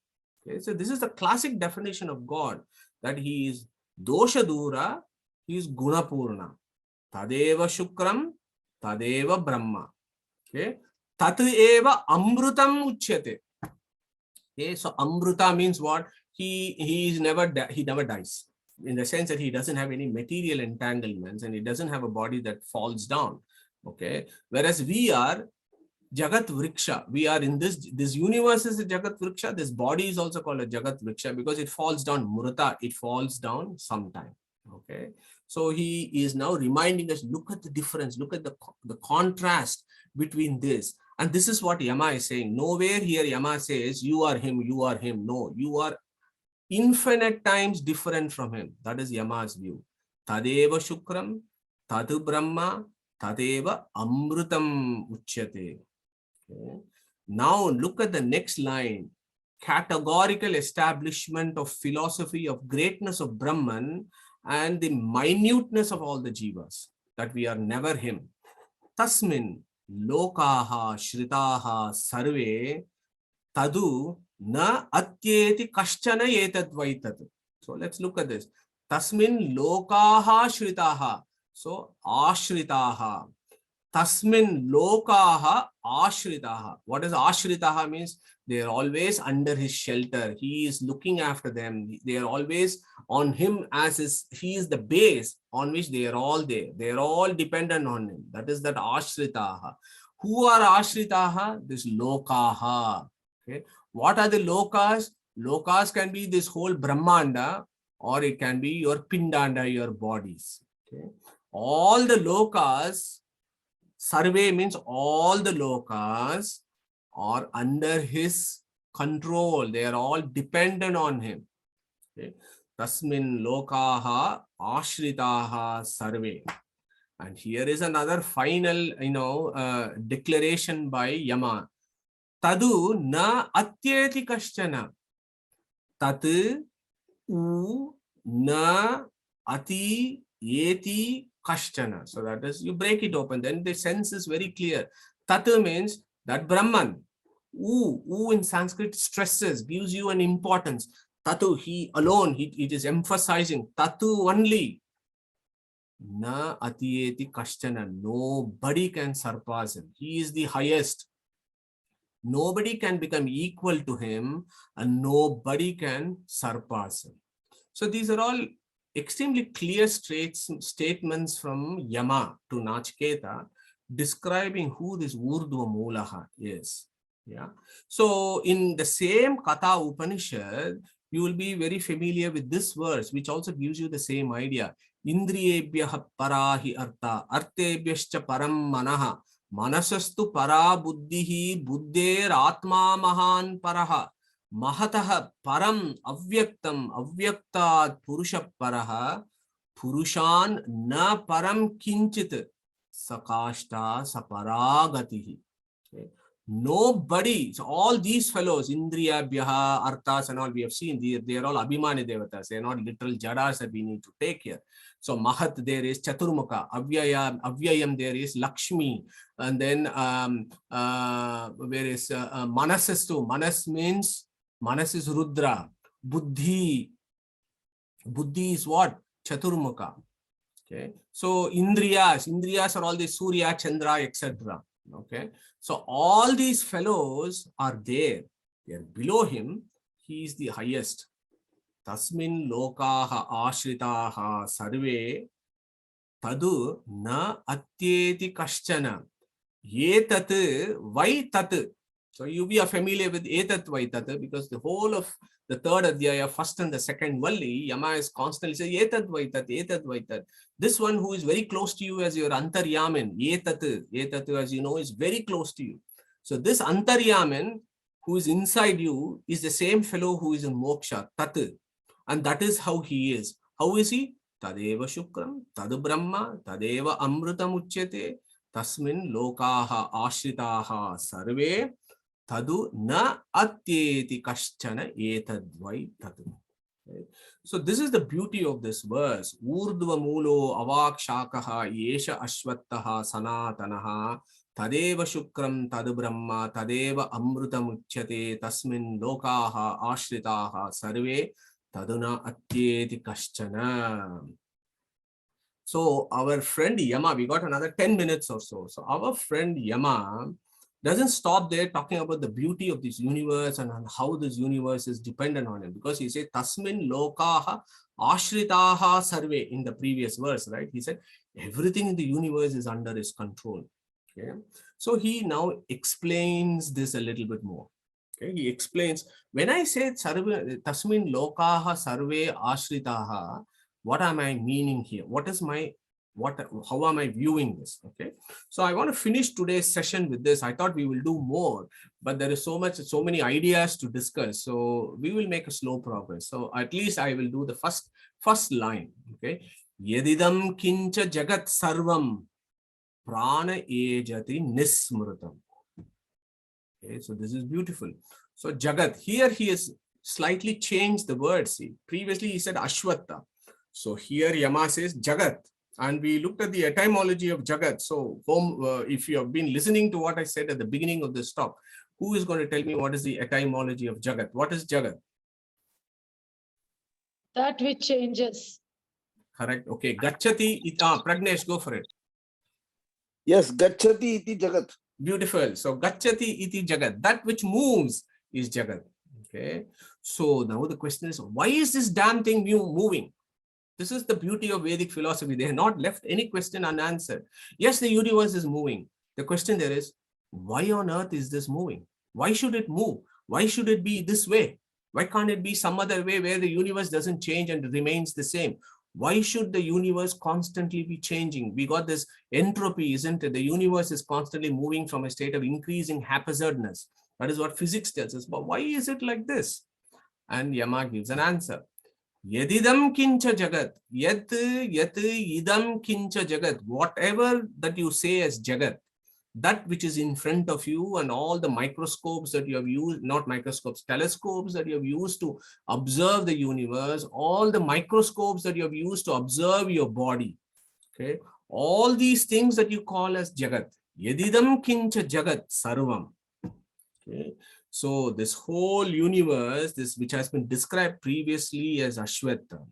Okay, so this is the classic definition of God, that he is dosha dura, he is gunapurna. Tadeva shukram, tadeva brahma. Okay, tat eva amrutam uchyate. Okay, so amruta means what? He never dies, in the sense that he doesn't have any material entanglements and he doesn't have a body that falls down. Okay, whereas we are Jagat Vriksha. We are in this universe is a Jagat Vriksha. This body is also called a Jagat Vriksha because it falls down Murata. It falls down sometime. Okay. So he is now reminding us, look at the difference, look at the contrast between this. And this is what Yama is saying. Nowhere here Yama says, you are him, you are him. No, you are infinite times different from him. That is Yama's view. Tadeva Shukram, Tadu Brahma, Tadeva Amrutam Uchyate. Okay. Now look at the next line. Categorical establishment of philosophy of greatness of Brahman and the minuteness of all the jivas, that we are never him. Tasmin lokaha shritaha sarve tadu na atyeti kaschana etad vaitat. So let's look at this. Tasmin lokaha shritaha. So ashritaha. Tasmin lokaha ashritaha. What does ashritaha means? They are always under his shelter. He is looking after them. They are always on him as he is the base on which they are all there. They are all dependent on him. That is that ashritaha. Who are ashritaha? This lokaha. Okay. What are the lokas? Lokas can be this whole Brahmanda, or it can be your pindanda, your bodies. Okay. All the lokas, Sarve means all the lokas are under his control. They are all dependent on him. Okay. Tasmin lokaha ashritaha sarve. And here is another final, declaration by Yama. Tadu na atyeti kaschana. Tat u na ati yeti kaschana. So that is, you break it open, then the sense is very clear. Tatu means that Brahman. U in Sanskrit stresses, gives you an importance. Tatu, he alone, it is emphasizing. Tatu only. Na atiyeti kaschana. Nobody can surpass him. He is the highest. Nobody can become equal to him, and nobody can surpass him. So these are all extremely clear statements from Yama to Nachiketa, describing who this Urdhva Mulaha is. Yeah. So in the same Kata Upanishad, you will be very familiar with this verse, which also gives you the same idea. Indriyebhyaha parahi artha, artebhyascha param manaha, manasastu para buddhihi, buddher atma mahan paraha. Mahatah param avyaktam avyaktat purusha paraha purushan na param kinchit sakashta saparagatihi. Okay. Nobody, so all these fellows, Indriya, Bhyaha, Arthas and all we have seen, they are all Abhimani Devatas. They are not literal jadas that we need to take here. So Mahat there is Chaturmukha, Avyayam there is Lakshmi, and then where is Manas too. Manas means, Manas is Rudra. Buddhi is what? Chaturmukha. Okay. So Indriyas are all the Surya, Chandra, etc. Okay. So all these fellows are there. They are below him. He is the highest. Tasmin lokaha ashritaha sarve tadu na atyeti kaschana. Yetat vai tat. So you be familiar with etat vai tat, because the whole of the third adhyaya, first and the second Valli, Yama is constantly saying etat vai tat, etat vai tat. This one who is very close to you as your antaryaman, etat as you know is very close to you. So this antaryaman who is inside you is the same fellow who is in moksha, tat. And that is how he is. How is he? Tadeva shukram, tadu brahma, tadeva amrutam uchyate, tasmin lokaha ashritaha sarve, tadu na atyeti kaschana etadvai tadu. So this is the beauty of this verse. Urdhva mulo avakshakaha yesha ashvattaha sanatanaha tadeva shukram tadu brahma tadeva amrutam uchyate tasmin lokaha ashritaha sarve taduna atyeti kaschana. So our friend Yama, we got another 10 minutes or so. So our friend Yama doesn't stop there talking about the beauty of this universe and how this universe is dependent on him, because he said tasmin lokaha ashritaha sarve in the previous verse, right? He said everything in the universe is under his control. Okay, so he now explains this a little bit more. Okay, he explains, when I say sarve tasmin lokaha sarve ashritaha, what am I meaning here? What is my how am I viewing this? Okay, so I want to finish today's session with this. I thought we will do more, but there is so many ideas to discuss, so we will make a slow progress. So at least I will do the first line. Okay, yadidam kincha jagat sarvam prana ejati nismrutam. Okay, so this is beautiful. So Jagat, here he has slightly changed the word. See, previously he said Ashwatha. So here Yama says Jagat. And we looked at the etymology of Jagat. So if you have been listening to what I said at the beginning of this talk, who is going to tell me what is the etymology of Jagat? What is Jagat? That which changes. Correct. Okay. Gachati, Pragnesh, go for it. Yes, gachati iti jagat. Beautiful. So gachati iti jagat. That which moves is Jagat. Okay. So now the question is, why is this damn thing moving? This is the beauty of Vedic philosophy. They have not left any question unanswered. Yes, the universe is moving. The question there is, why on earth is this moving? Why should it move? Why should it be this way? Why can't it be some other way where the universe doesn't change and remains the same? Why should the universe constantly be changing? We got this entropy, isn't it? The universe is constantly moving from a state of increasing haphazardness. That is what physics tells us. But why is it like this? And Yama gives an answer. Yadidam kincha jagat. Yat idam kincha jagat. Whatever that you say as jagat, that which is in front of you and all the microscopes that you have used, not microscopes, telescopes that you have used to observe the universe, all the microscopes that you have used to observe your body. Okay, all these things that you call as jagat. Yadidam kincha jagat sarvam. Okay. So this whole universe, this which has been described previously as Ashwatha.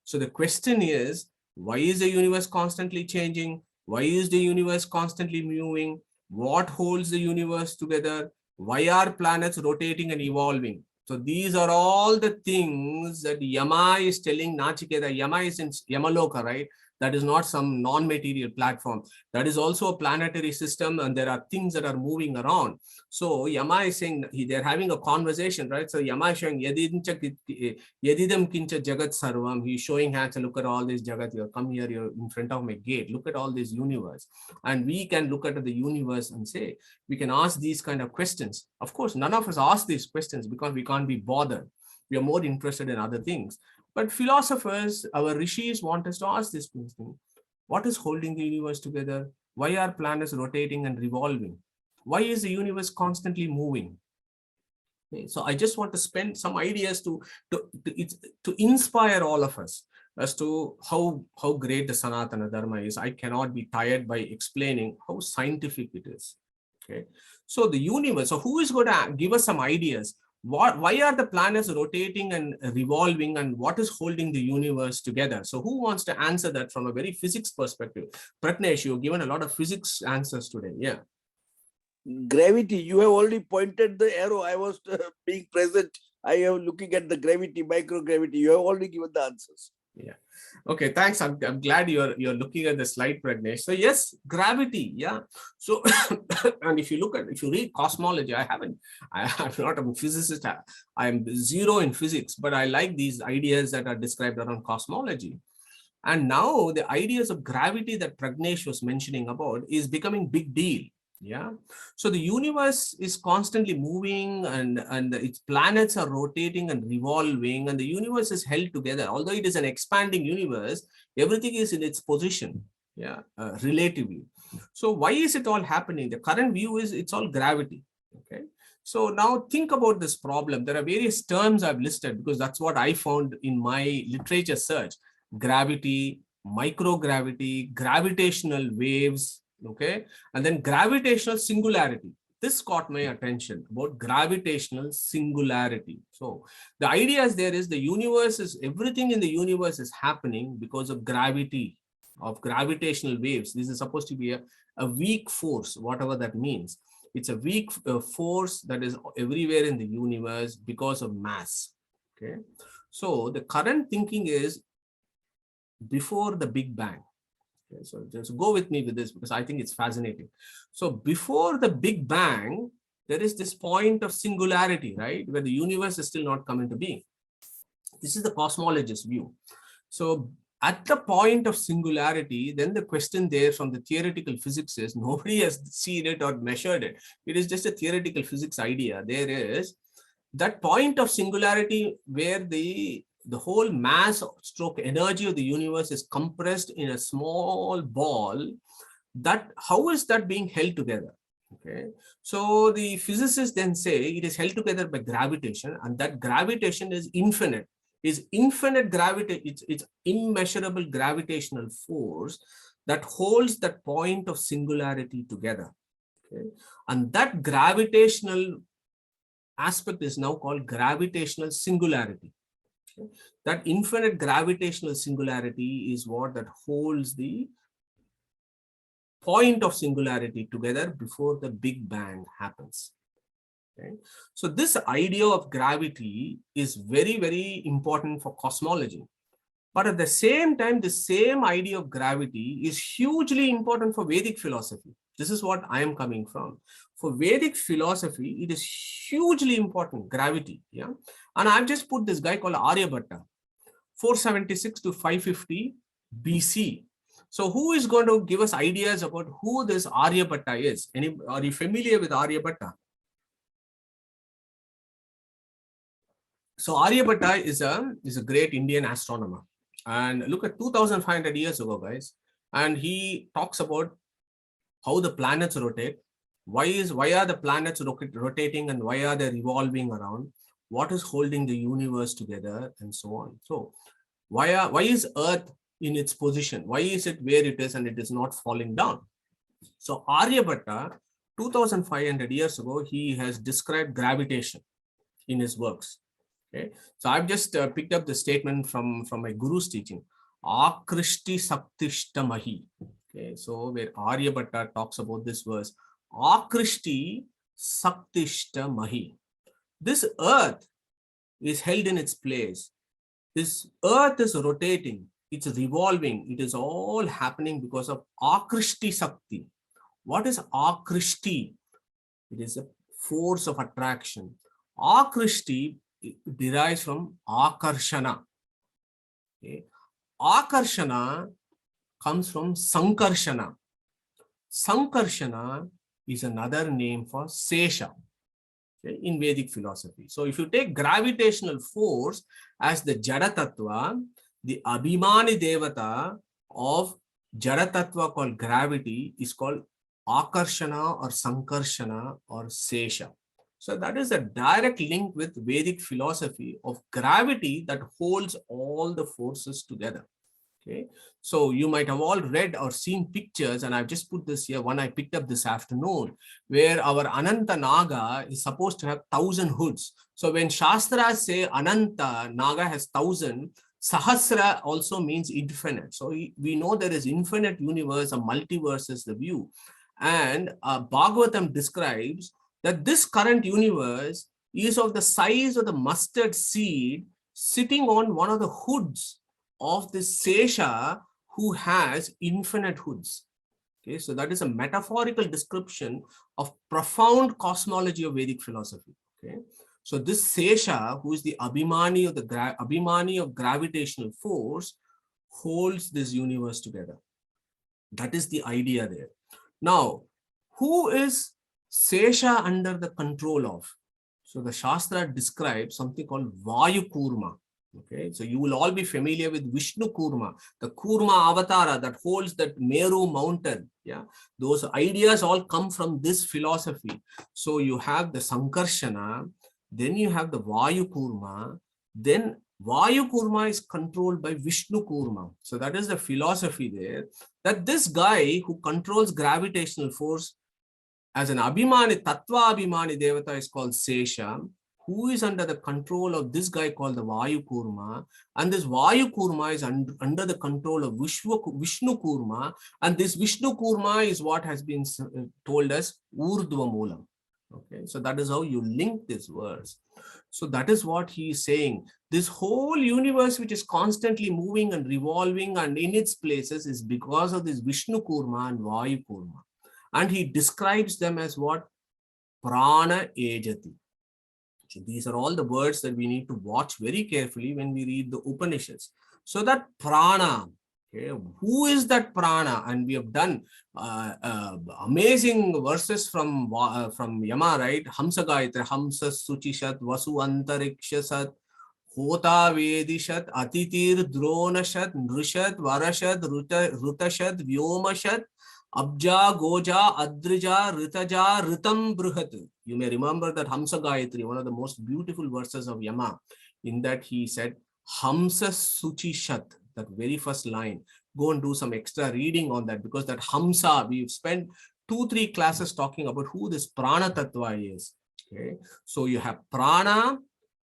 So the question is, why is the universe constantly changing? Why is the universe constantly moving? What holds the universe together? Why are planets rotating and evolving? So these are all the things that Yama is telling Nachiketa. Yama is in Yamaloka, right? That is not some non-material platform. That is also a planetary system, and there are things that are moving around. So Yama is saying, they're having a conversation, right? So Yama is showing Yadidam kincha jagat sarvam. He's showing hands, look at all this jagat. You come here, you're in front of my gate. Look at all this universe. And we can look at the universe and say, we can ask these kind of questions. Of course, none of us ask these questions because we can't be bothered. We are more interested in other things. But philosophers, our rishis want us to ask this question. What is holding the universe together? Why are planets rotating and revolving? Why is the universe constantly moving? Okay, so I just want to spend some ideas to inspire all of us as to how great the Sanatana Dharma is. I cannot be tired by explaining how scientific it is. Okay, so the universe, so who is going to give us some ideas? Why are the planets rotating and revolving, and what is holding the universe together? So who wants to answer that from a very physics perspective? Pratnesh, you've given a lot of physics answers today. Yeah. Gravity, you have already pointed the arrow. I was being present. I am looking at the gravity, microgravity. You have already given the answers. Yeah. Okay, thanks. I'm glad you're looking at the slide, Pragnesh. So yes, gravity. Yeah. So and if you read cosmology, I'm not a physicist. I am zero in physics, but I like these ideas that are described around cosmology. And now the ideas of gravity that Pragnesh was mentioning about is becoming big deal. Yeah. So the universe is constantly moving, and its planets are rotating and revolving, and the universe is held together. Although it is an expanding universe, everything is in its position. Yeah. Relatively. So why is it all happening? The current view is it's all gravity. Okay. So now think about this problem. There are various terms I've listed because that's what I found in my literature search. Gravity, microgravity, gravitational waves, okay, and then gravitational singularity. This caught my attention about gravitational singularity. So the idea is there is the universe is, everything in the universe is happening because of gravity, of gravitational waves. This is supposed to be a weak force, whatever that means. It's a weak force that is everywhere in the universe because of mass. Okay, so the current thinking is before the Big Bang, Okay, so just go with me with this because I think it's fascinating. So before the Big Bang, there is this point of singularity, right? Where the universe is still not come into being. This is the cosmologist's view. So at the point of singularity, then the question there from the theoretical physics is nobody has seen it or measured it. It is just a theoretical physics idea. There is that point of singularity where the whole mass stroke energy of the universe is compressed in a small ball. That how is that being held together? Okay, so the physicists then say it is held together by gravitation, and that gravitation is infinite. Is infinite gravity, it's immeasurable gravitational force that holds that point of singularity together. Okay, and that gravitational aspect is now called gravitational singularity. Okay, that infinite gravitational singularity is what that holds the point of singularity together before the Big Bang happens. Okay. So this idea of gravity is very, very important for cosmology. But at the same time, the same idea of gravity is hugely important for Vedic philosophy. This is what I am coming from. For Vedic philosophy, it is hugely important, gravity. Yeah. And I've just put this guy called Aryabhatta, 476 to 550 BC. So who is going to give us ideas about who this Aryabhatta is? Are you familiar with Aryabhatta? So Aryabhatta is a great Indian astronomer. And look at 2,500 years ago, guys. And he talks about how the planets rotate. Why are the planets rotating and why are they revolving around? What is holding the universe together and so on. So why is Earth in its position? Why is it where it is and it is not falling down? So Aryabhatta, 2,500 years ago, he has described gravitation in his works. Okay, so I've just picked up the statement from my guru's teaching, Akrishti Saktishta Mahi. Okay, so where Aryabhatta talks about this verse, Akrishti Saktishta Mahi. This earth is held in its place. This earth is rotating, it's revolving, it is all happening because of Akrishti Sakti. What is Akrishti? It is a force of attraction. Akrishti derives from Akarshana. Okay. Akarshana comes from Sankarshana. Sankarshana is another name for Sesha, okay, in Vedic philosophy. So if you take gravitational force as the Jada Tattva, the Abhimani Devata of Jada Tattva called gravity is called Akarshana or Sankarshana or Sesha. So that is a direct link with Vedic philosophy of gravity that holds all the forces together. Okay, so you might have all read or seen pictures, and I've just put this here, one I picked up this afternoon, where our Ananta Naga is supposed to have 1,000 hoods. So when Shastras say Ananta Naga has 1,000, Sahasra also means infinite. So we know there is infinite universe, a multiverse is the view. And Bhagavatam describes that this current universe is of the size of the mustard seed sitting on one of the hoods of this Sesha who has infinite hoods. Okay, so that is a metaphorical description of profound cosmology of Vedic philosophy. Okay, so this Sesha, who is the Abhimani of Abhimani of gravitational force, holds this universe together. That is the idea there. Now, who is Sesha under the control of? So the Shastra describes something called Vayu Kurma. Okay, so you will all be familiar with Vishnu Kurma, the Kurma Avatara that holds that Meru mountain. Yeah, those ideas all come from this philosophy. So you have the Sankarshana, then you have the Vayu Kurma, then Vayu Kurma is controlled by Vishnu Kurma. So that is the philosophy there, that this guy who controls gravitational force as an Abhimani, Tattva Abhimani Devata is called Sesha, who is under the control of this guy called the Vayu Kurma, and this Vayu Kurma is under the control of Vishnu Kurma, and this Vishnu Kurma is what has been told as Urdhva Moolam. Okay, so that is how you link this verse. So that is what he is saying. This whole universe, which is constantly moving and revolving and in its places, is because of this Vishnu Kurma and Vayu Kurma. And he describes them as what? Prana Ejati. So these are all the words that we need to watch very carefully when we read the Upanishads. So that prana, okay, who is that prana? And we have done amazing verses from Yama, right? Hamsa Gayatri, Hamsa Suchishat, Vasu Antarikshasat, Hota Vedishat, Atitir Dronashat, Nrishat, Varashat, Rutashat, Vyomashat, Abja, Goja, Adrija, Ritaja, Ritam Bruhat. You may remember that Hamsa Gayatri, one of the most beautiful verses of Yama. In that he said, Hamsa Suchi Shat, that very first line. Go and do some extra reading on that, because that Hamsa, we've spent 2-3 classes talking about who this Prana Tattva is. Okay, so you have Prana,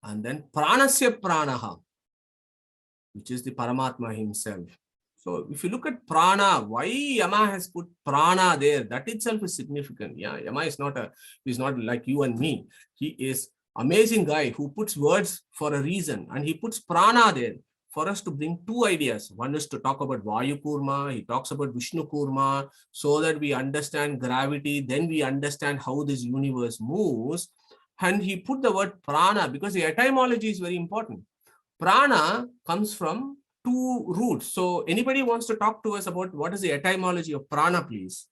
and then Pranasya Pranaha, which is the Paramatma himself. So if you look at prana, why Yama has put prana there, that itself is significant. Yeah, Yama is not like you and me. He is amazing guy who puts words for a reason, and he puts prana there for us to bring two ideas. One is to talk about Vayu Kurma, he talks about Vishnu Kurma, so that we understand gravity, then we understand how this universe moves. And he put the word prana because the etymology is very important. Prana comes from two roots. So anybody wants to talk to us about what is the etymology of prana, please?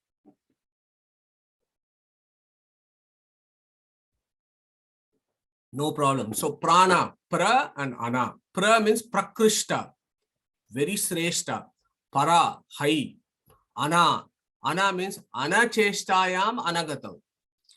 No problem. So prana, pra and ana. Pra means prakrishta, very sreshta. Para, high. Ana, ana means anacheshtayam anagatam.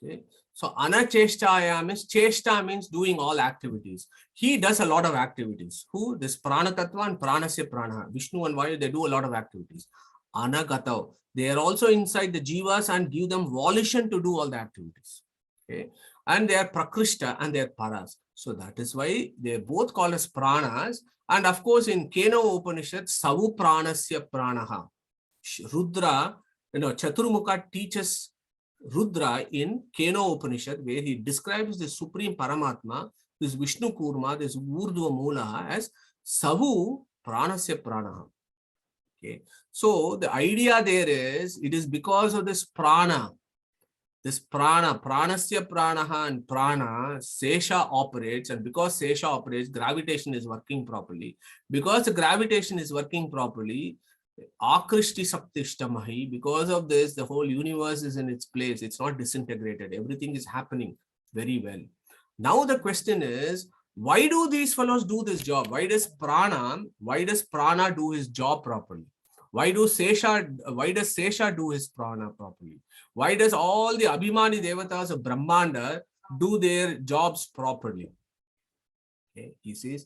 Okay. So anacheshtaya means, cheshta means doing all activities. He does a lot of activities. Who? This prana tattva and pranasya prana. Vishnu and Vayu, they do a lot of activities. Anagatav, they are also inside the jivas and give them volition to do all the activities. Okay. And they are prakrishta and they are paras. So that is why they are both called as pranas. And of course, in Keno Upanishad, Savu Pranasya Pranaha. Rudra, Chaturmukha teaches Rudra in Keno Upanishad, where he describes the Supreme Paramatma, this Vishnu Kurma, this Urdhva Mula, as Savu Pranasya Pranaha. Okay. So the idea there is, it is because of this prana, pranasya pranaha and prana, sesha operates, and because sesha operates, gravitation is working properly. Because the gravitation is working properly, akrishti saptishtamahi, because of this, the whole universe is in its place. It's not disintegrated. Everything is happening very well. Now the question is, why do these fellows do this job? Why does prana do his job properly? Why does Sesha do his prana properly? Why does all the Abhimani Devatas of Brahmanda do their jobs properly? Okay, he says,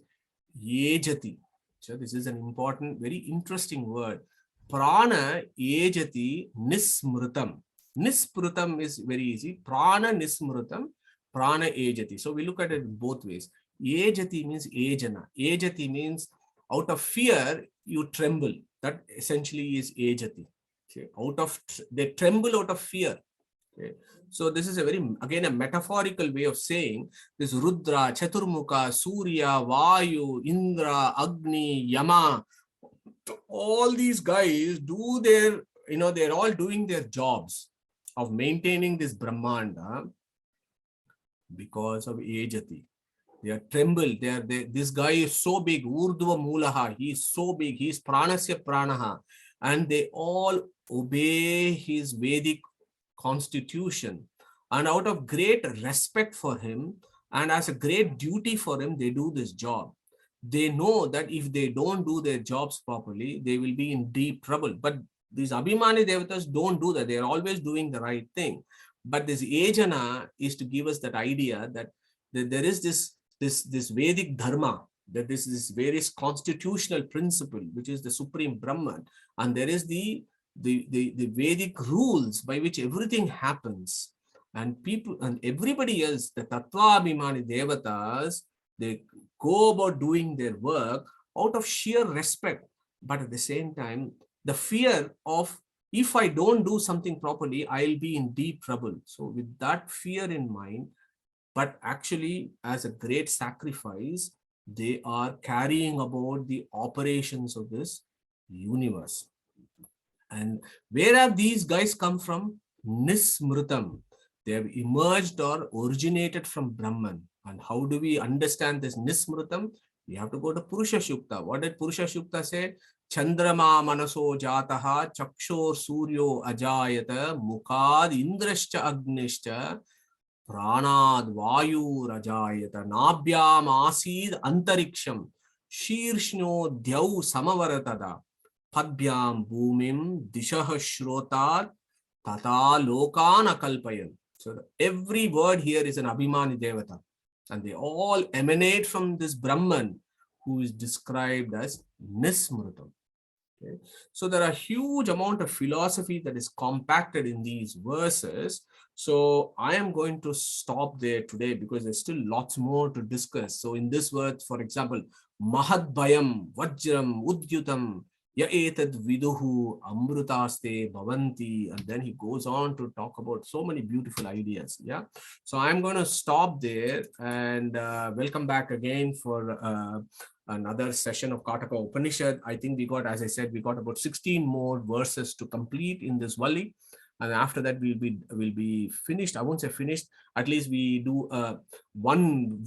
Yejati. So this is an important, very interesting word. Prana Yejati Nismrutam. Nisprutam is very easy. Prana Nismrutam, Prana Ejati. So we look at it both ways. Ejati means ejana. Ejati means out of fear, you tremble. That essentially is ejati. Okay. They tremble out of fear. Okay. So this is a very, again, a metaphorical way of saying this Rudra, Chaturmukha, Surya, Vayu, Indra, Agni, Yama, all these guys do their, they're all doing their jobs of maintaining this Brahmanda because of ejati. They are tremble. This guy is so big. Urdhva Mulaha. He is so big. He is Pranasya Pranaha. And they all obey his Vedic constitution. And out of great respect for him and as a great duty for him, they do this job. They know that if they don't do their jobs properly, they will be in deep trouble. But these Abhimani Devatas don't do that. They are always doing the right thing. But this Ejana is to give us that idea that there is this Vedic dharma, that this various constitutional principle, which is the supreme Brahman, and there is the Vedic rules by which everything happens, and people and everybody else, the Tattva Abhimani Devatas, they go about doing their work out of sheer respect, but at the same time, the fear of If I don't do something properly, I'll be in deep trouble. So with that fear in mind, but actually as a great sacrifice, they are carrying about the operations of this universe. And where have these guys come from? Nismrutam. They have emerged or originated from Brahman. And how do we understand this Nismrutam? We have to go to Purusha Shukta. What did Purusha Shukta say? Chandrama manaso jataha chakshor suryo ajayata mukad indrascha agnishcha pranad vayu rajayata nabhyam asid antariksham shirshno dhyau samavaratada padbyam bhumim dishah shrotat tata lokana kalpayan. So every word here is an Abhimani Devata, and they all emanate from this Brahman who is described as Nismrutam. Okay. So there are huge amount of philosophy that is compacted in these verses. So I am going to stop there today because there's still lots more to discuss. So in this word, for example, Mahad Bhayam, Vajram, Udyutam, Ya etad viduhu amrutaste bhavanti, and then he goes on to talk about so many beautiful ideas. Yeah, so I'm going to stop there and welcome back again for another session of Kata Upanishad. I think we got, as I said, we got about 16 more verses to complete in this Vali, and after that we'll be finished. I won't say finished. At least we do one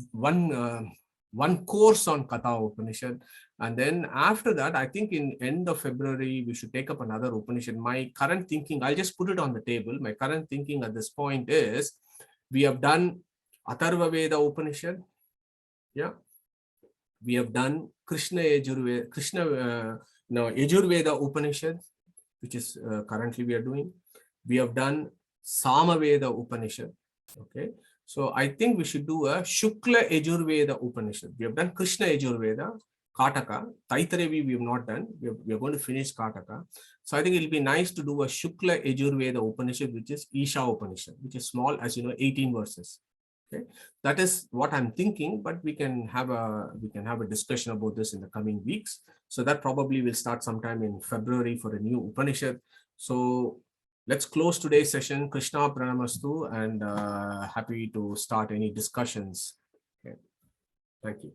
course on Kata Upanishad. And then after that, I think in end of February, we should take up another Upanishad. My current thinking, I'll just put it on the table. My current thinking at this point is, we have done Atharva Veda Upanishad. Yeah. We have done Yajur Veda Upanishad, which is currently we are doing. We have done Sama Veda Upanishad. Okay. So I think we should do a Shukla Yajur Veda Upanishad. We have done Krishna Yajur Veda, Kataka, Taitarevi we have not done. We are going to finish Kataka. So I think it'll be nice to do a Shukla Yajur Veda Upanishad, which is Isha Upanishad, which is small, as you know, 18 verses. Okay, that is what I'm thinking, but we can have a discussion about this in the coming weeks. So that probably will start sometime in February for a new Upanishad. So let's close today's session. Krishna Pranamastu, and happy to start any discussions. Okay. Thank you.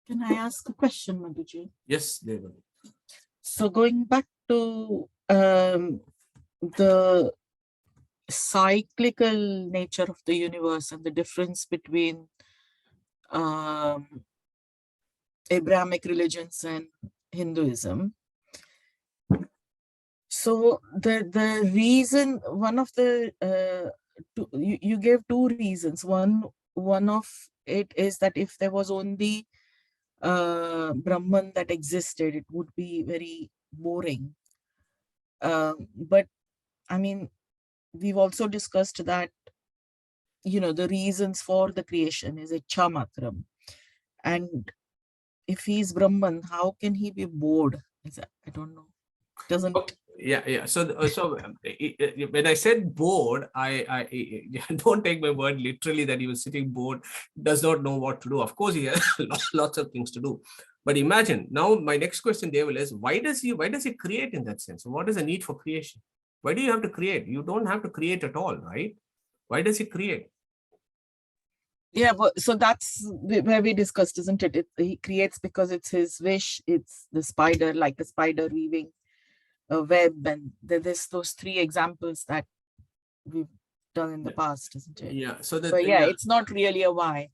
Can I ask a question, Madhuji? Yes, David. So going back to the cyclical nature of the universe and the difference between Abrahamic religions and Hinduism. So the reason, one of the you gave two reasons. One of it is that if there was only Brahman that existed, it would be very boring. But I mean, we've also discussed that, you know, the reasons for the creation is Ichha Matram. And if he's Brahman, how can he be bored? I don't know. Doesn't. Okay. Yeah. So when I said bored, I don't take my word literally that he was sitting bored, does not know what to do. Of course, he has lots of things to do. But imagine now, my next question, Deval, is why does he create in that sense? What is the need for creation? Why do you have to create? You don't have to create at all, right? Why does he create? Yeah, but so that's where we discussed, isn't it? He creates because it's his wish. It's the spider, like a spider weaving a web, and there's those three examples that we've done in the past, isn't it? Yeah. So it's not really a why.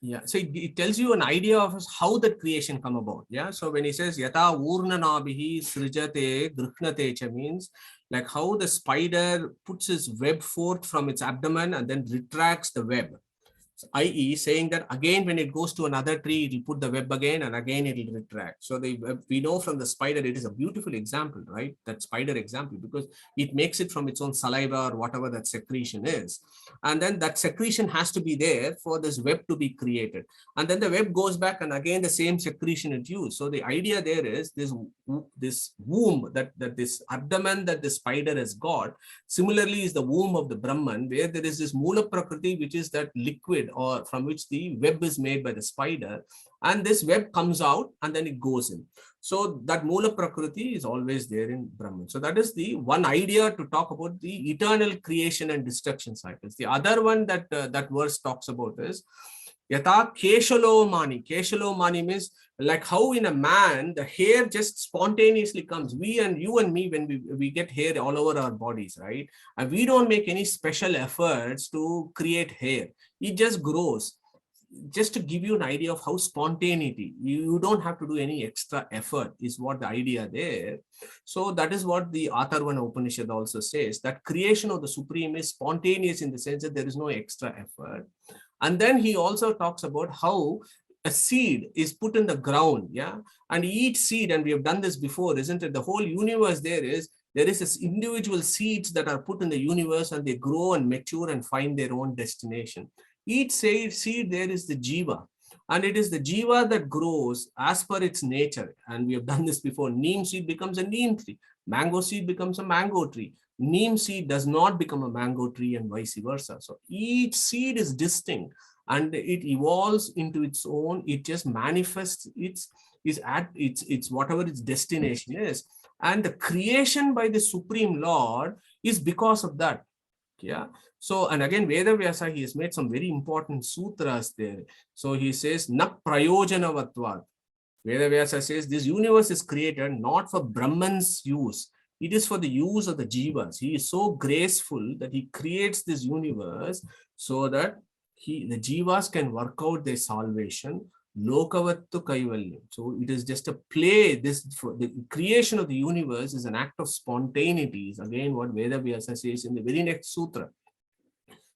Yeah, so it tells you an idea of how that creation come about. Yeah, so when he says yata urnanabihi srijate grhnate cha, means like how the spider puts his web forth from its abdomen and then retracts the web. So, i.e. saying that again when it goes to another tree, it will put the web again and again it will retract. So we know from the spider, it is a beautiful example, right? That spider example, because it makes it from its own saliva or whatever that secretion is. And then that secretion has to be there for this web to be created. And then the web goes back and again the same secretion is used. So the idea there is this womb, that this abdomen that the spider has got, similarly is the womb of the Brahman, where there is this Mula Prakriti, which is that liquid, made, or from which the web is made by the spider, and this web comes out and then it goes in. So that Mula Prakriti is always there in Brahman. So that is the one idea to talk about the eternal creation and destruction cycles. The other one that that verse talks about is Yata Keshalomani. Keshalomani means like how in a man, the hair just spontaneously comes. We and you and me, when we get hair all over our bodies, right? And we don't make any special efforts to create hair. It just grows. Just to give you an idea of how spontaneity, you don't have to do any extra effort, is what the idea there. So that is what the Atharvana Upanishad also says, that creation of the Supreme is spontaneous in the sense that there is no extra effort. And then he also talks about how a seed is put in the ground, yeah, and each seed, and we have done this before, isn't it? The whole universe there is this individual seeds that are put in the universe, and they grow and mature and find their own destination. Each seed there is the jiva, and it is the jiva that grows as per its nature. And we have done this before. Neem seed becomes a neem tree, mango seed becomes a mango tree, neem seed does not become a mango tree, and vice versa. So each seed is distinct and it evolves into its own. It just manifests its whatever its destination is, and the creation by the Supreme Lord is because of that. Yeah. So, and again, Veda Vyasa, he has made some very important sutras there. So he says, na prayojanavatvat. Veda Vyasa says this universe is created not for Brahman's use. It is for the use of the jivas. He is so graceful that he creates this universe so that the jivas can work out their salvation. Lokavattu kaivalyam. So it is just a play. The creation of the universe is an act of spontaneity. Is again what Veda Vyasa says in the very next sutra.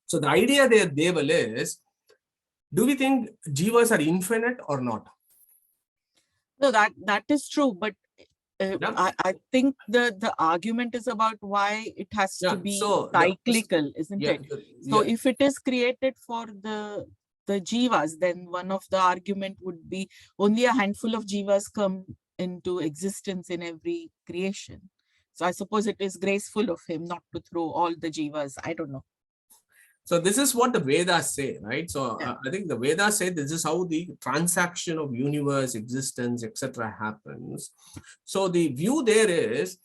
So the idea there, Deval, is, do we think jivas are infinite or not? No, that is true, but I think the argument is about why it has to be cyclical, isn't it? So if it is created for the jivas, then one of the argument would be only a handful of jivas come into existence in every creation. So I suppose it is graceful of him not to throw all the jivas. I don't know. So this is what the Vedas say, right? So I think the Vedas say this is how the transaction of universe, existence, etc. happens. So the view there is,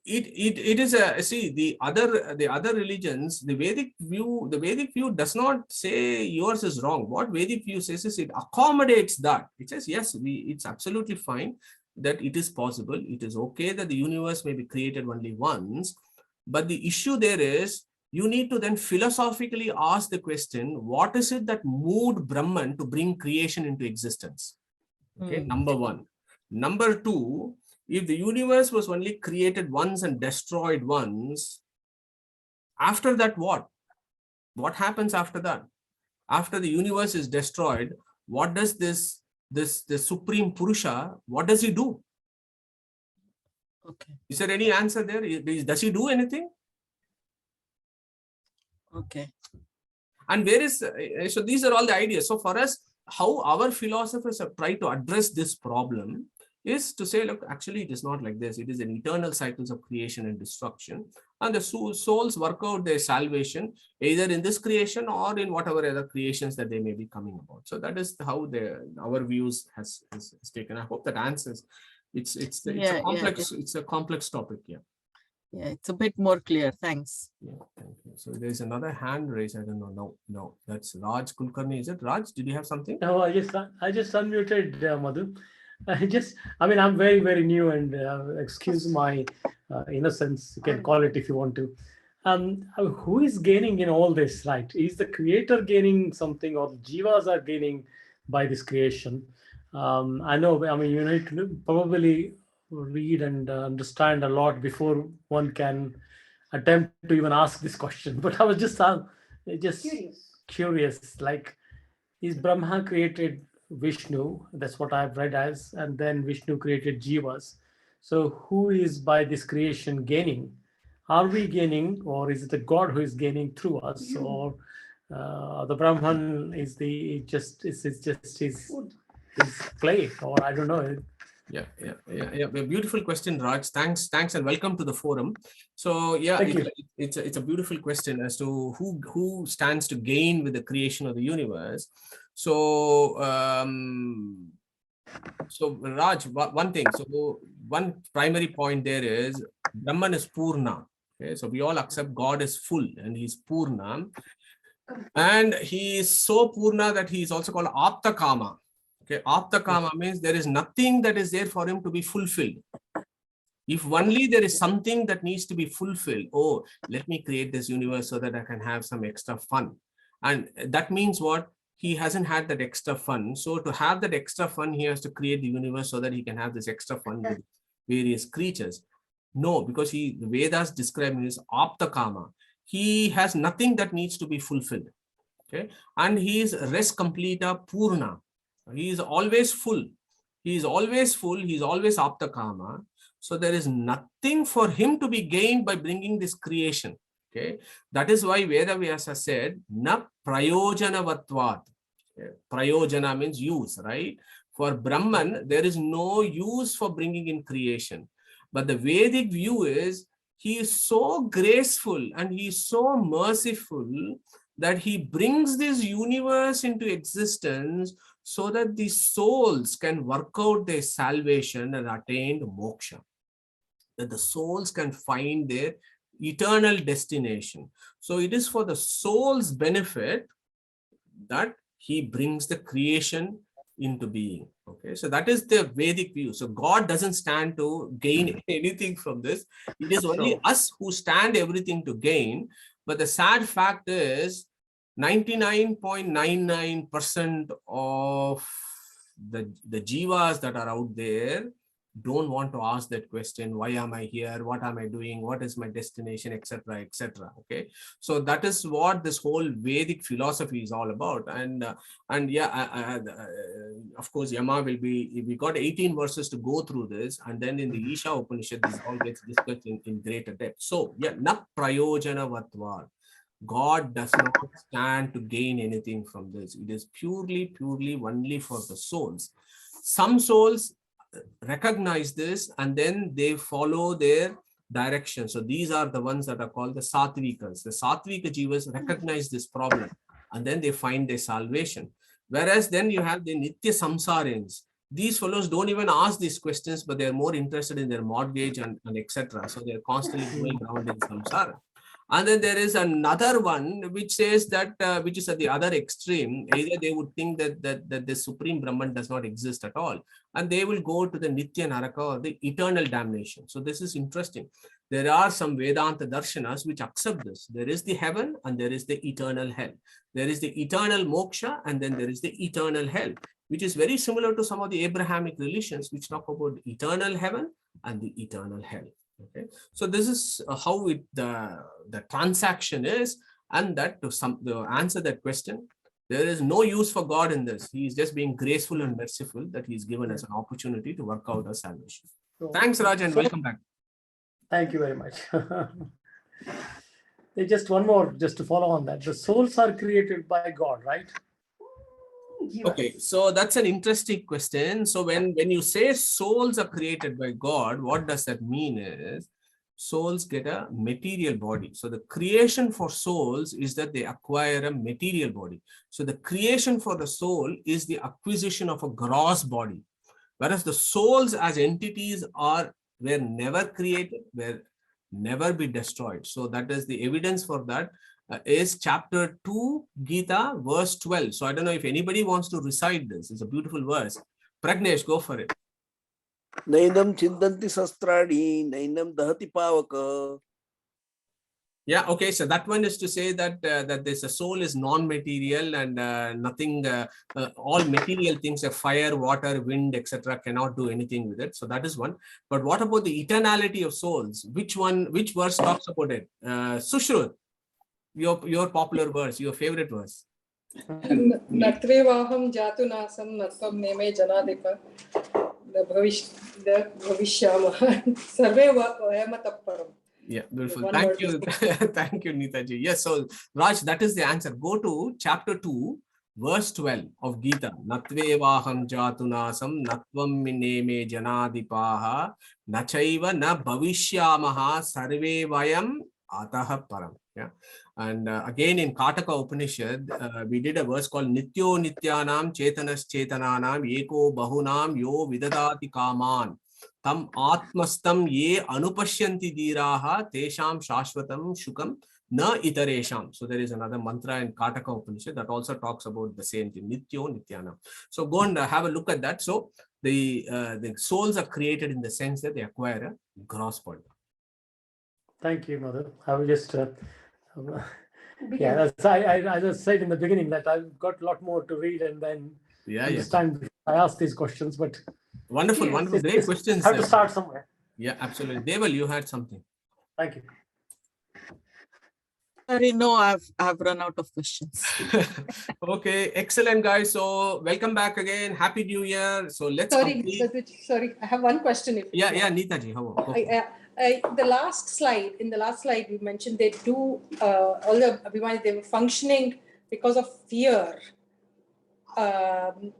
it is a, see, the other religions, the Vedic view does not say yours is wrong. What Vedic view says is it accommodates that. It says yes, it's absolutely fine that it is possible. It is okay that the universe may be created only once, but the issue there is, you need to then philosophically ask the question, what is it that moved Brahman to bring creation into existence? Okay, number one. Number two, if the universe was only created once and destroyed once, after that what? What happens after that? After the universe is destroyed, what does the Supreme Purusha, what does he do? Okay. Is there any answer there? Does he do anything? Okay. And where is, so these are all the ideas. So for us, how our philosophers have tried to address this problem is to say, look, actually it is not like this. It is an eternal cycles of creation and destruction. And the souls work out their salvation either in this creation or in whatever other creations that they may be coming about. So that is how our views has taken. I hope that answers. It's a complex topic. Yeah. Yeah, it's a bit more clear. Thanks. Yeah, thank you. So there's another hand raised. I don't know. No, that's Raj Kulkarni. Is it Raj? Did you have something? No, I just unmuted Madhu. I'm very, very new, and excuse my innocence. You can call it if you want to. Who is gaining in all this, right? Is the creator gaining something, or the jivas are gaining by this creation? I know. You need to probably read and understand a lot before one can attempt to even ask this question. But I was just curious. Like, is Brahma created Vishnu? That's what I've read as, and then Vishnu created jivas. So who is by this creation gaining? Are we gaining, or is it the God who is gaining through us, or the Brahman is just his clay, or I don't know. Yeah. A beautiful question, Raj. Thanks, and welcome to the forum. So yeah, Thank you. it's a beautiful question as to who stands to gain with the creation of the universe. So so Raj, one thing. So one primary point there is Brahman is Purna. Okay, so we all accept God is full and he's Purna. And he is so Purna that he is also called Apta Kama. Okay, Apta Kama means there is nothing that is there for him to be fulfilled. If only there is something that needs to be fulfilled, oh, let me create this universe so that I can have some extra fun. And that means what? He hasn't had that extra fun. So to have that extra fun, he has to create the universe so that he can have this extra fun with various creatures. No, because the Vedas describe him as Apta Kama. He has nothing that needs to be fulfilled. Okay, and he is res completa Purna. He is always full. He is always full. He is always Apta Kama. So there is nothing for him to be gained by bringing this creation. Okay, that is why Veda Vyasa said, na prayojanavatvat. Okay. Prayojana means use, right? For Brahman, there is no use for bringing in creation. But the Vedic view is, he is so graceful and he is so merciful that he brings this universe into existence so that the souls can work out their salvation and attain moksha. That the souls can find their eternal destination. So it is for the soul's benefit that he brings the creation into being. Okay, so that is the Vedic view. So God doesn't stand to gain anything from this. It is only us who stand everything to gain. But the sad fact is 99.99% of the jivas that are out there don't want to ask that question, why am I here, what am I doing, what is my destination, etc., etc. Okay, so that is what this whole Vedic philosophy is all about. And yeah, of course Yama will be, we got 18 verses to go through this, and then in the Isha Upanishad this all gets discussed in greater depth. So yeah, na prayojana vatvad. God does not stand to gain anything from this. It is purely only for the souls. Some souls recognize this and then they follow their direction. So these are the ones that are called the Sattvikas. The Sattvika Jivas recognize this problem and then they find their salvation. Whereas then you have the Nitya Samsarins. These fellows don't even ask these questions, but they're more interested in their mortgage and etc. So they're constantly going around in samsara. And then there is another one which says that, which is at the other extreme. Either they would think that the Supreme Brahman does not exist at all, and they will go to the Nitya Naraka or the eternal damnation. So this is interesting. There are some Vedanta darshanas which accept this. There is the heaven and there is the eternal hell. There is the eternal moksha and then there is the eternal hell, which is very similar to some of the Abrahamic religions which talk about eternal heaven and the eternal hell. Okay, so this is how the transaction is, and that to answer that question, there is no use for God in this. He is just being graceful and merciful that he's given us an opportunity to work out our salvation. So, thanks, Raj, and welcome back. Thank you very much. Just one more, just to follow on that. The souls are created by God, right? Okay, so that's an interesting question. So when you say souls are created by God, what does that mean is souls get a material body. So the creation for souls is that they acquire a material body. So the creation for the soul is the acquisition of a gross body. Whereas the souls as entities were never created, were never be destroyed. So that is the evidence for that. Is chapter 2, Gita, verse 12. So I don't know if anybody wants to recite this. It's a beautiful verse. Pragnesh, go for it. Nainam chintanti sastrani, nainam dahati pavaka. Yeah, okay. So that one is to say that that this soul is non-material and nothing, all material things, fire, water, wind, etc., cannot do anything with it. So that is one. But what about the eternality of souls? Which verse talks about it? Sushrut. Your popular verse, your favorite verse. Natrevaham jatu nasam natvam neme janadipa bhavishyama sarve vayamataparam. Yeah, beautiful. Thank you. Thank you, Neetaji. Yes, so Raj, that is the answer. Go to chapter 2, verse 12 of Gita, Natvevaham jatunasam natvam mineme janadipaha nachaiva na bhavishyamaha sarve vayam ataha param. Yeah. And again in Kataka Upanishad, we did a verse called Nityo Nityanam Chetanas Chetananam Eko Bahunam Yo Vidadati Kaman Tam Atmastam Ye Anupashyanti Diraha Tesham Shashvatam Shukam Na Itaresham. So there is another mantra in Kataka Upanishad that also talks about the same thing, Nityo Nityanam. So go and have a look at that. So the souls are created in the sense that they acquire a gross body. Thank you, Mother. I will just, yeah, as I said in the beginning that I've got a lot more to read and then understand before I ask these questions, but wonderful, wonderful, great questions. Have to start somewhere. Yeah, absolutely. Deval, you had something. Thank you. Sorry, no, I've run out of questions. Okay, excellent, guys. So welcome back again. Happy New Year. So let's Sorry, I have one question. If yeah, Neetaji, the last slide, we mentioned they do all the Abhimani, they were functioning because of fear.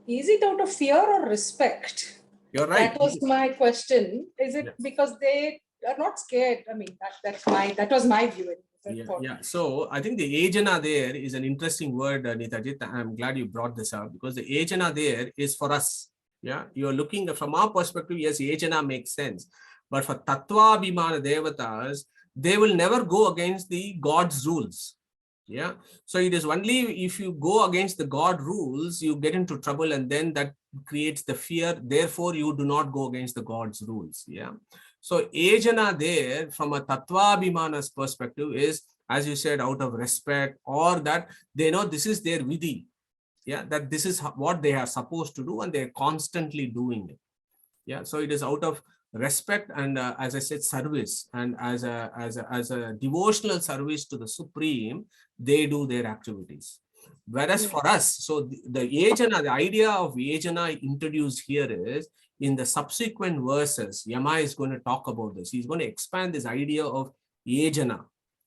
Is it out of fear or respect? You're right. That was my question. Is it because they are not scared? I mean, that was my view. Yeah. So I think the ajana there is an interesting word, Neetaji. I'm glad you brought this up because the ajana there is for us. Yeah, you're looking from our perspective. Yes, ajana makes sense, but for tattva abhimana devatas, they will never go against the God's rules. Yeah, so it is only if you go against the God rules, you get into trouble, and then that creates the fear. Therefore, you do not go against the God's rules. Yeah. So ajana there from a tattva abhimana's perspective is, as you said, out of respect, or that they know this is their vidhi. Yeah, that this is what they are supposed to do and they're constantly doing it. Yeah, so it is out of respect and as I said, service, and as a devotional service to the Supreme, they do their activities. Whereas for us, so the ajana, the idea of ajana introduced here is in the subsequent verses. Yama is going to talk about this. He's going to expand this idea of ajana,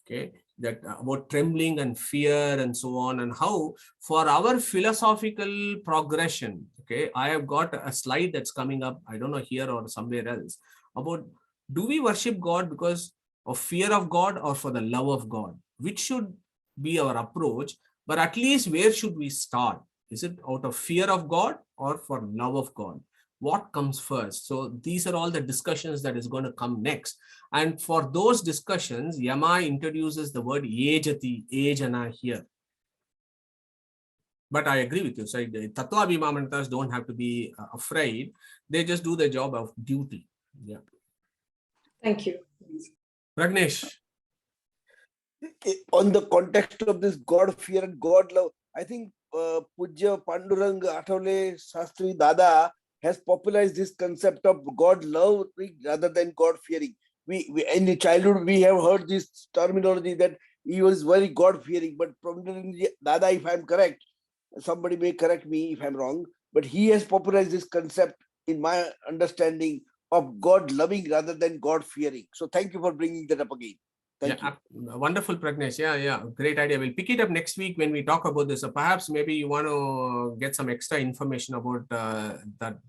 okay, that about trembling and fear and so on, and how for our philosophical progression, okay, I have got a slide that's coming up, I don't know here or somewhere else, about do we worship God because of fear of God or for the love of God? Which should be our approach, but at least where should we start? Is it out of fear of God or for love of God? What comes first? So these are all the discussions that is going to come next. And for those discussions, Yama introduces the word yejati, ajana here. But I agree with you. So the tattva abhimanas don't have to be afraid. They just do the job of duty. Yeah. Thank you. Pragnesh. On the context of this God fear and God love, I think Pujya Pandurang Athavale Shastri Dada has popularized this concept of God loving rather than God fearing. We in the childhood we have heard this terminology that he was very God fearing, but probably Dada, if I'm correct, somebody may correct me if I'm wrong, but he has popularized this concept in my understanding of God loving rather than God fearing. So thank you for bringing that up again. Thank you. Wonderful, Pragnesh. Yeah, great idea. We'll pick it up next week when we talk about this. So perhaps maybe you want to get some extra information about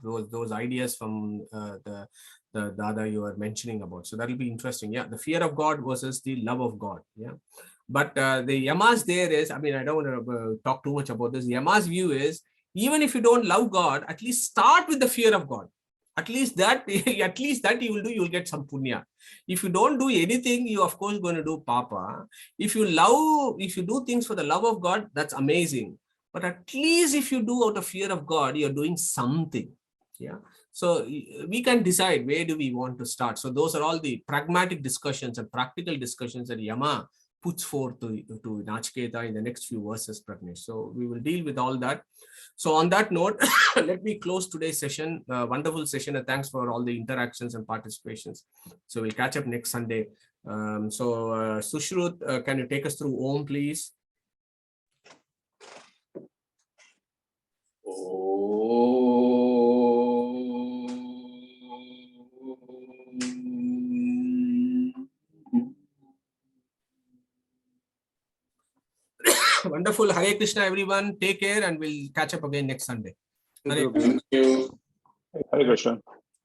those ideas from the Dada you were mentioning about. So that'll be interesting. Yeah, the fear of God versus the love of God. Yeah, but the Yama's there is, I mean, I don't want to talk too much about this. Yama's view is, even if you don't love God, at least start with the fear of God. At least that you will do, you will get some punya. If you don't do anything, you of course going to do papa. If you do things for the love of God, that's amazing. But at least if you do out of fear of God, you're doing something. Yeah. So we can decide where do we want to start. So those are all the pragmatic discussions and practical discussions that Yama puts forth to Nachiketa in the next few verses, Pragnesh. So we will deal with all that. So on that note, let me close today's session. Wonderful session, and thanks for all the interactions and participations. So we'll catch up next Sunday. Sushrut, can you take us through Om, please? Wonderful. Hare Krishna, everyone. Take care, and we'll catch up again next Sunday. Hare Thank you. Hare Krishna.